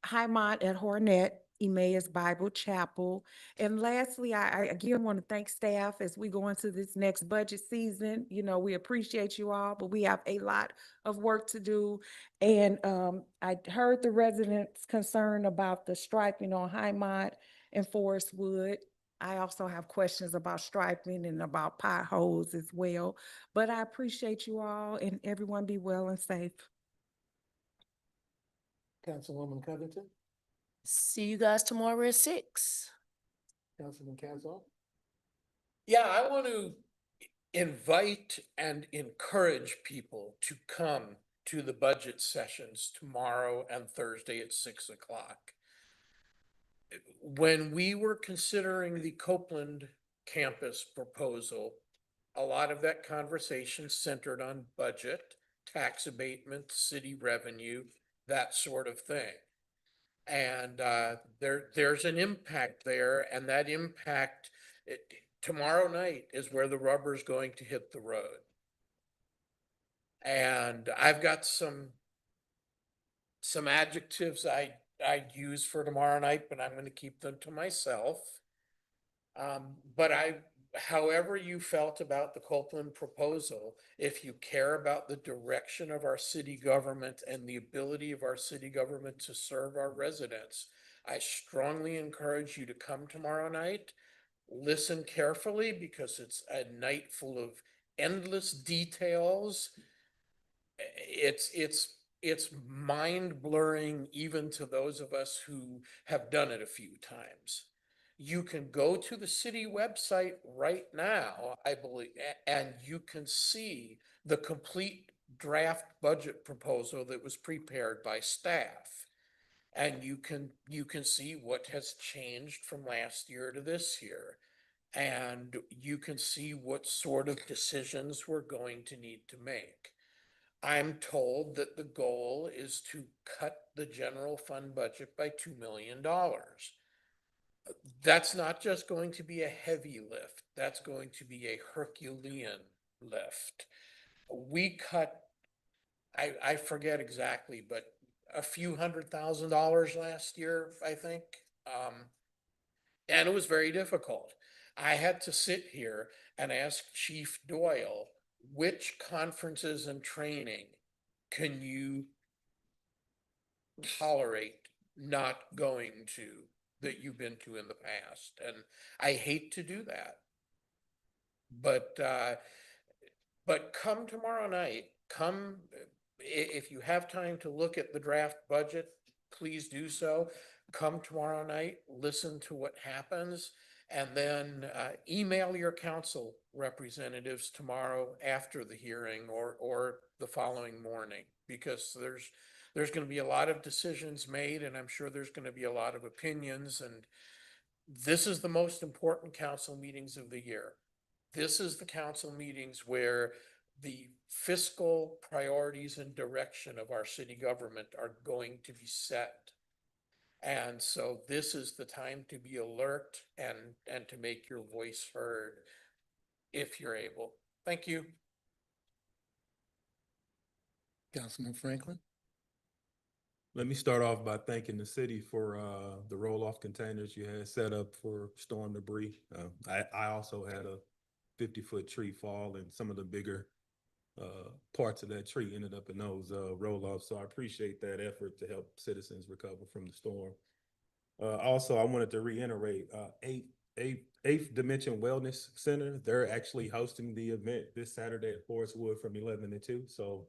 Highmont at Hornet, Emmaus Bible Chapel. And lastly, I again want to thank staff as we go into this next budget season. You know, we appreciate you all, but we have a lot of work to do. And I heard the residents' concern about the striping on Highmont and Forest Wood. I also have questions about striping and about potholes as well. But I appreciate you all, and everyone be well and safe. Councilwoman Covington, See you guys tomorrow at 6. Councilman Casal. Yeah, I want to invite and encourage people to come to the budget sessions tomorrow and Thursday at 6 o'clock. When we were considering the Copeland campus proposal, a lot of that conversation centered on budget, tax abatement, city revenue, that sort of thing. And there's an impact there, and that impact, tomorrow night is where the rubber's going to hit the road. And I've got some adjectives I'd use for tomorrow night, but I'm gonna keep them to myself. But however you felt about the Copeland proposal, if you care about the direction of our city government and the ability of our city government to serve our residents, I strongly encourage you to come tomorrow night. Listen carefully because it's a night full of endless details. It's mind blurring even to those of us who have done it a few times. You can go to the city website right now, I believe, and you can see the complete draft budget proposal that was prepared by staff. And you can see what has changed from last year to this year. And you can see what sort of decisions we're going to need to make. I'm told that the goal is to cut the general fund budget by $2 million. That's not just going to be a heavy lift, that's going to be a Herculean lift. We cut, I forget exactly, but a few $100,000 last year, I think. And it was very difficult. I had to sit here and ask Chief Doyle, which conferences and training can you tolerate not going to that you've been to in the past? And I hate to do that. But come tomorrow night, if you have time to look at the draft budget, please do so. Come tomorrow night, listen to what happens, and then email your council representatives tomorrow after the hearing or the following morning, because there's going to be a lot of decisions made, and I'm sure there's going to be a lot of opinions, and this is the most important council meetings of the year. This is the council meetings where the fiscal priorities and direction of our city government are going to be set. And so this is the time to be alert and to make your voice heard if you're able. Thank you. Councilman Franklin. Let me start off by thanking the city for the roll-off containers you had set up for storm debris. I also had a 50-foot tree fall, and some of the bigger parts of that tree ended up in those roll-offs. So I appreciate that effort to help citizens recover from the storm. Also, I wanted to reiterate, Eighth Dimension Wellness Center, they're actually hosting the event this Saturday at Forest Wood from 11 to 2. So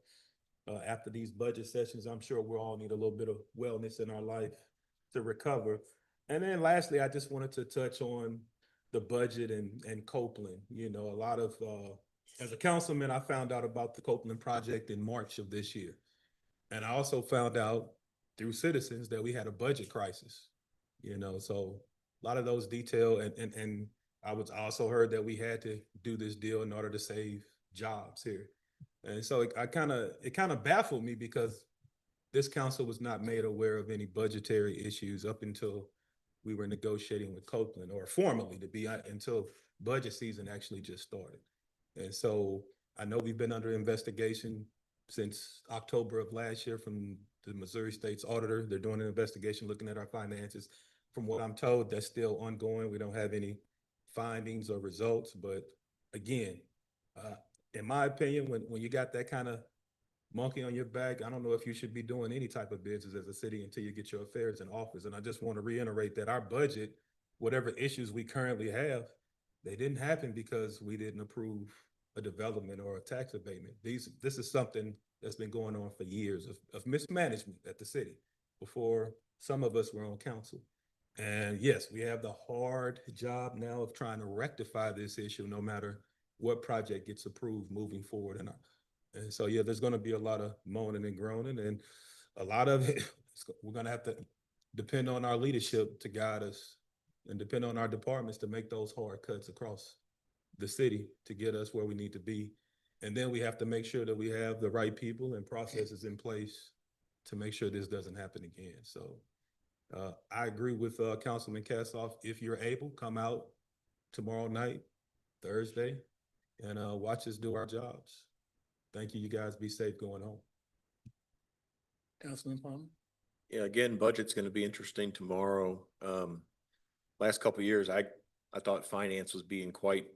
after these budget sessions, I'm sure we'll all need a little bit of wellness in our life to recover. And then lastly, I just wanted to touch on the budget and Copeland. You know, a lot of, as a councilman, I found out about the Copeland project in March of this year. And I also found out through citizens that we had a budget crisis, you know, so a lot of those detail and I was also heard that we had to do this deal in order to save jobs here. And so it kind of baffled me because this council was not made aware of any budgetary issues up until we were negotiating with Copeland, or formally until budget season actually just started. And so I know we've been under investigation since October of last year from the Missouri State's auditor. They're doing an investigation looking at our finances. From what I'm told, that's still ongoing. We don't have any findings or results, but again, in my opinion, when you got that kind of monkey on your back, I don't know if you should be doing any type of business as a city until you get your affairs in office. And I just want to reiterate that our budget, whatever issues we currently have, they didn't happen because we didn't approve a development or a tax abatement. This is something that's been going on for years of mismanagement at the city before some of us were on council. And yes, we have the hard job now of trying to rectify this issue, no matter what project gets approved moving forward. And so, yeah, there's going to be a lot of moaning and groaning, and a lot of it, we're going to have to depend on our leadership to guide us and depend on our departments to make those hard cuts across the city to get us where we need to be. And then we have to make sure that we have the right people and processes in place to make sure this doesn't happen again. So I agree with Councilman Kassoff. If you're able, come out tomorrow night, Thursday, and watch us do our jobs. Thank you. You guys be safe going home. Councilman Palmer? Yeah, again, budget's going to be interesting tomorrow. Last couple of years, I thought finance was being quite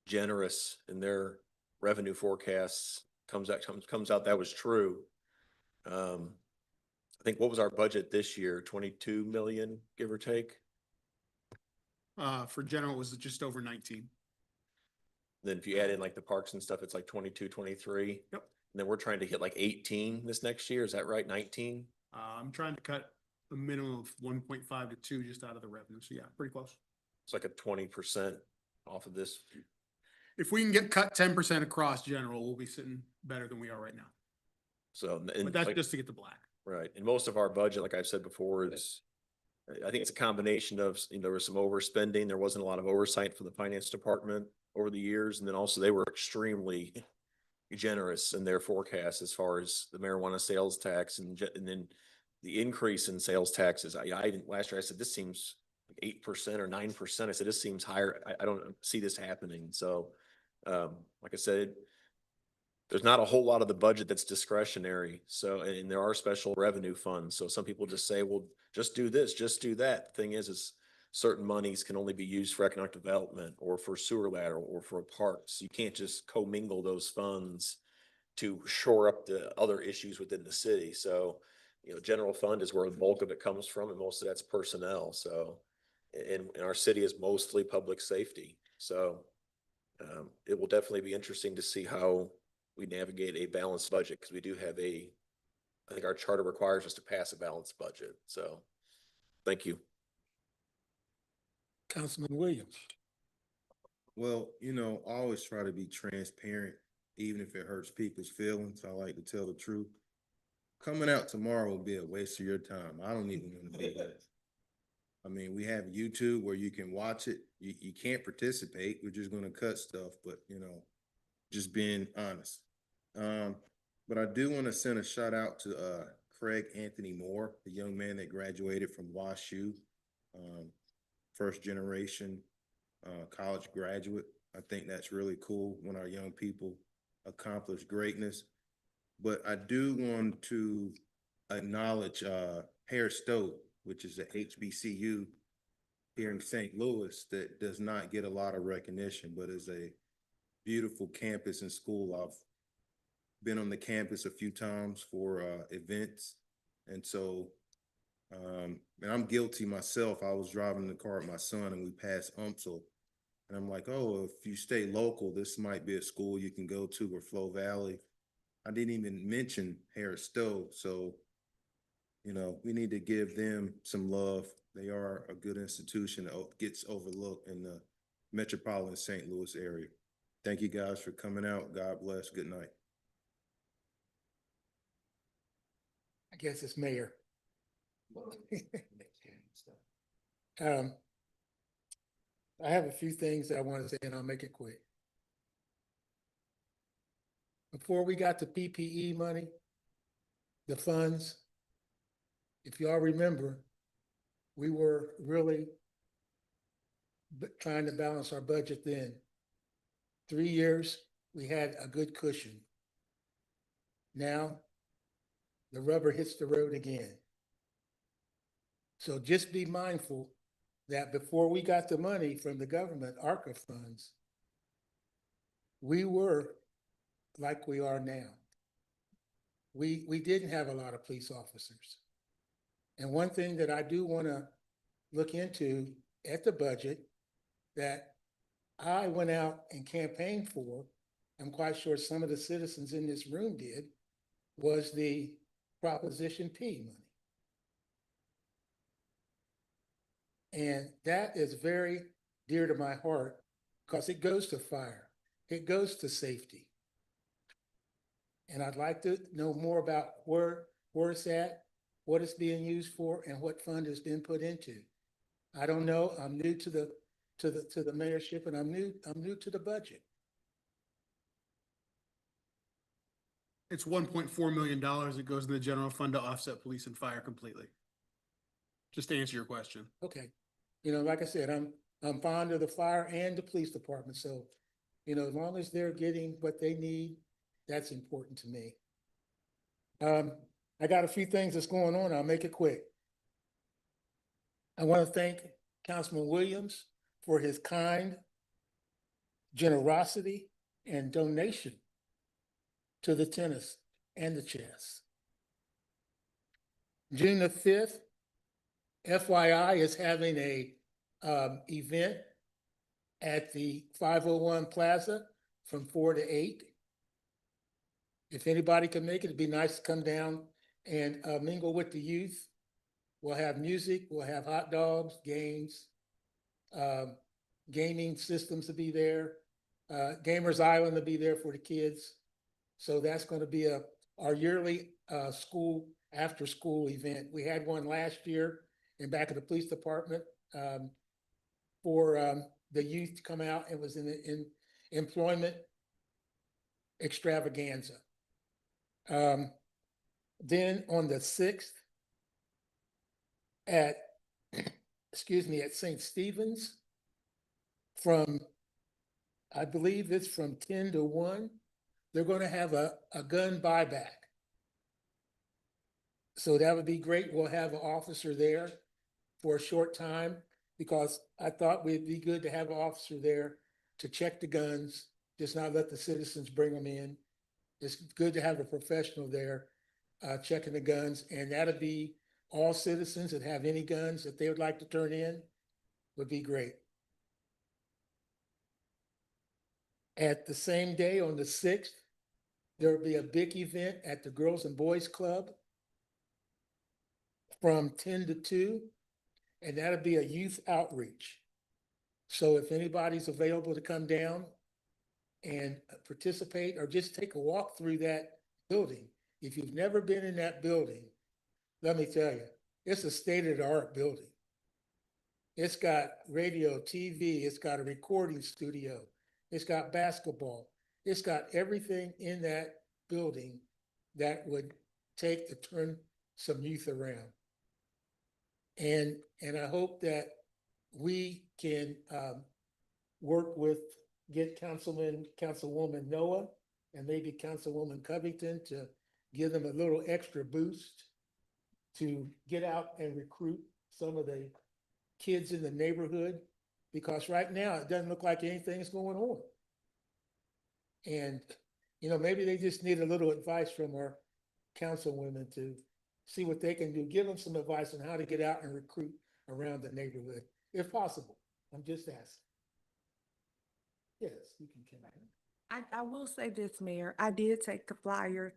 generous in their revenue forecasts. Comes out that was true. I think, what was our budget this year? 22 million, give or take? For general, it was just over 19. Then if you add in like the parks and stuff, it's like 22, 23. Yep. And then we're trying to hit like 18 this next year. Is that right? 19? I'm trying to cut a minimum of 1.5 to 2 just out of the revenue. So yeah, pretty close. It's like a 20% off of this. If we can get cut 10% across general, we'll be sitting better than we are right now. So, But that's just to get the black. Right. And most of our budget, like I've said before, is, I think it's a combination of, there was some overspending. There wasn't a lot of oversight for the finance department over the years. And then also they were extremely generous in their forecast as far as the marijuana sales tax and then the increase in sales taxes. Last year I said, this seems like 8% or 9%. I said, this seems higher. I don't see this happening. So, like I said, there's not a whole lot of the budget that's discretionary. So, and there are special revenue funds. So some people just say, well, just do this, just do that. The thing is certain monies can only be used for economic development or for sewer lateral or for parks. You can't just commingle those funds to shore up the other issues within the city. So, general fund is where the bulk of it comes from, and most of that's personnel. So, and our city is mostly public safety. So, it will definitely be interesting to see how we navigate a balanced budget, because we do have I think our charter requires us to pass a balanced budget. So, thank you. Councilman Williams? Well, I always try to be transparent, even if it hurts people's feelings. I like to tell the truth. Coming out tomorrow will be a waste of your time. I don't even want to be there. I mean, we have YouTube where you can watch it. You can't participate. We're just going to cut stuff, but just being honest. But I do want to send a shout out to Craig Anthony Moore, the young man that graduated from WashU, first generation college graduate. I think that's really cool when our young people accomplish greatness. But I do want to acknowledge Hare Stowe, which is a HBCU here in St. Louis that does not get a lot of recognition, but is a beautiful campus and school. I've been on the campus a few times for events. And so, and I'm guilty myself. I was driving the car with my son and we passed UMSL. And I'm like, oh, if you stay local, this might be a school you can go to, or Flow Valley. I didn't even mention Harris Stowe. So, you know, we need to give them some love. They are a good institution that gets overlooked in the metropolitan St. Louis area. Thank you guys for coming out. God bless. Good night. I guess it's mayor. I have a few things that I want to say and I'll make it quick. Before we got the PPE money, the funds, if y'all remember, we were really trying to balance our budget then. 3 years, we had a good cushion. Now, the rubber hits the road again. So just be mindful that before we got the money from the government, ARCA funds, we were like we are now. We didn't have a lot of police officers. And one thing that I do want to look into at the budget that I went out and campaigned for, I'm quite sure some of the citizens in this room did, was the Proposition P money. And that is very dear to my heart because it goes to fire. It goes to safety. And I'd like to know more about where it's at, what it's being used for, and what fund it's been put into. I don't know. I'm new to the mayorship, and I'm new to the budget. It's $1.4 million that goes to the general fund to offset police and fire completely. Just to answer your question. Okay. You know, like I said, I'm fond of the fire and the police department. So, you know, as long as they're getting what they need, that's important to me. I got a few things that's going on. I'll make it quick. I want to thank Councilman Williams for his kind generosity and donation to the tennis and the chess. June the 5th, FYI is having a event at the 501 Plaza from 4 to 8. If anybody can make it, it'd be nice to come down and mingle with the youth. We'll have music, we'll have hot dogs, games, gaming systems to be there. Gamers Island to be there for the kids. So that's going to be our yearly school after school event. We had one last year in back of the police department for the youth to come out. It was in employment extravaganza. Then on the 6th at, excuse me, at St. Stephen's from, I believe it's from 10 to 1, they're going to have a gun buyback. So that would be great. We'll have an officer there for a short time because I thought it'd be good to have an officer there to check the guns, just not let the citizens bring them in. It's good to have a professional there checking the guns, and that'll be all citizens that have any guns that they would like to turn in would be great. At the same day, on the 6th, there will be a big event at the Girls and Boys Club from 10 to 2, and that'll be a youth outreach. So if anybody's available to come down and participate or just take a walk through that building, if you've never been in that building, let me tell you, it's a state-of-the-art building. It's got radio, TV, it's got a recording studio, it's got basketball, it's got everything in that building that would take to turn some youth around. And I hope that we can work with, get Councilwoman Noah and maybe Councilwoman Covington to give them a little extra boost to get out and recruit some of the kids in the neighborhood, because right now it doesn't look like anything's going on. And, You know, maybe they just need a little advice from our councilwomen to see what they can do. Give them some advice on how to get out and recruit around the neighborhood, if possible. I'm just asking. Yes, you can come back. I will say this, Mayor, I did take the flyer.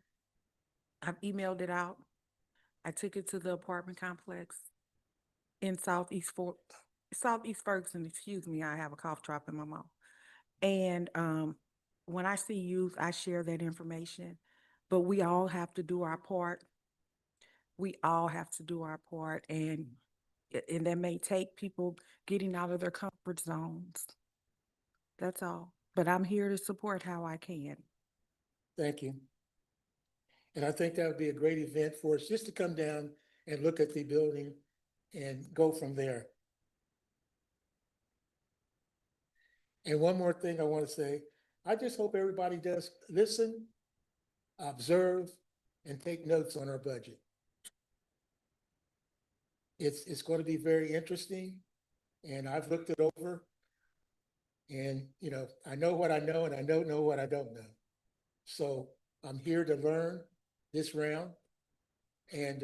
I've emailed it out. I took it to the apartment complex in Southeast Ferguson, excuse me, I have a cough drop in my mouth. And, when I see youth, I share that information, but we all have to do our part. We all have to do our part, and that may take people getting out of their comfort zones. That's all, but I'm here to support how I can. Thank you. And I think that would be a great event for us, just to come down and look at the building and go from there. And one more thing I want to say, I just hope everybody does listen, observe, and take notes on our budget. It's going to be very interesting, and I've looked it over. And, you know, I know what I know, and I don't know what I don't know. So I'm here to learn this round. And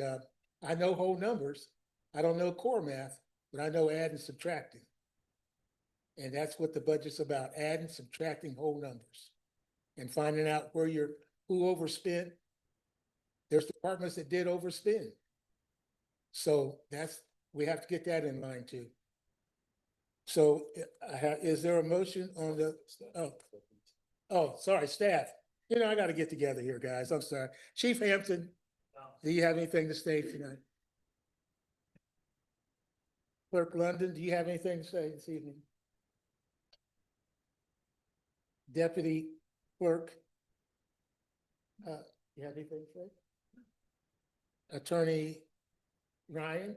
I know whole numbers. I don't know core math, but I know add and subtracting. And that's what the budget's about, adding, subtracting whole numbers and finding out who overspent. There's departments that did overspend. So we have to get that in mind too. So is there a motion on sorry, staff. You know, I got to get together here, guys. I'm sorry. Chief Hampton, do you have anything to say tonight? Clerk London, do you have anything to say this evening? Deputy Clerk, you have anything to say? Attorney Ryan,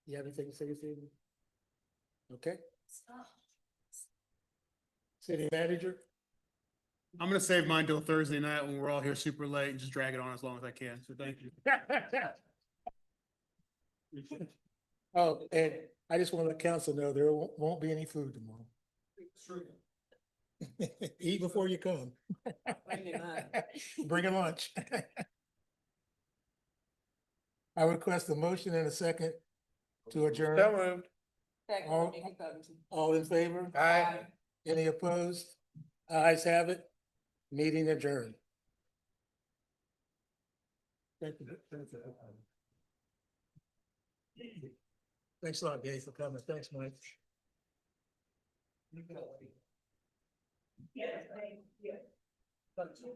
you have anything to say this evening? Okay. City Manager? I'm gonna save mine till Thursday night when we're all here super late and just drag it on as long as I can. So thank you. Oh, and I just want to let council know there won't be any food tomorrow. Eat before you come. Bring a lunch. I request a motion and a second to adjourn. So moved. All in favor? Aye. Any opposed? Ayes have it. Meeting adjourned. Thank you. Thanks a lot, Gabe, for coming. Thanks, Mike. Yes, thank you.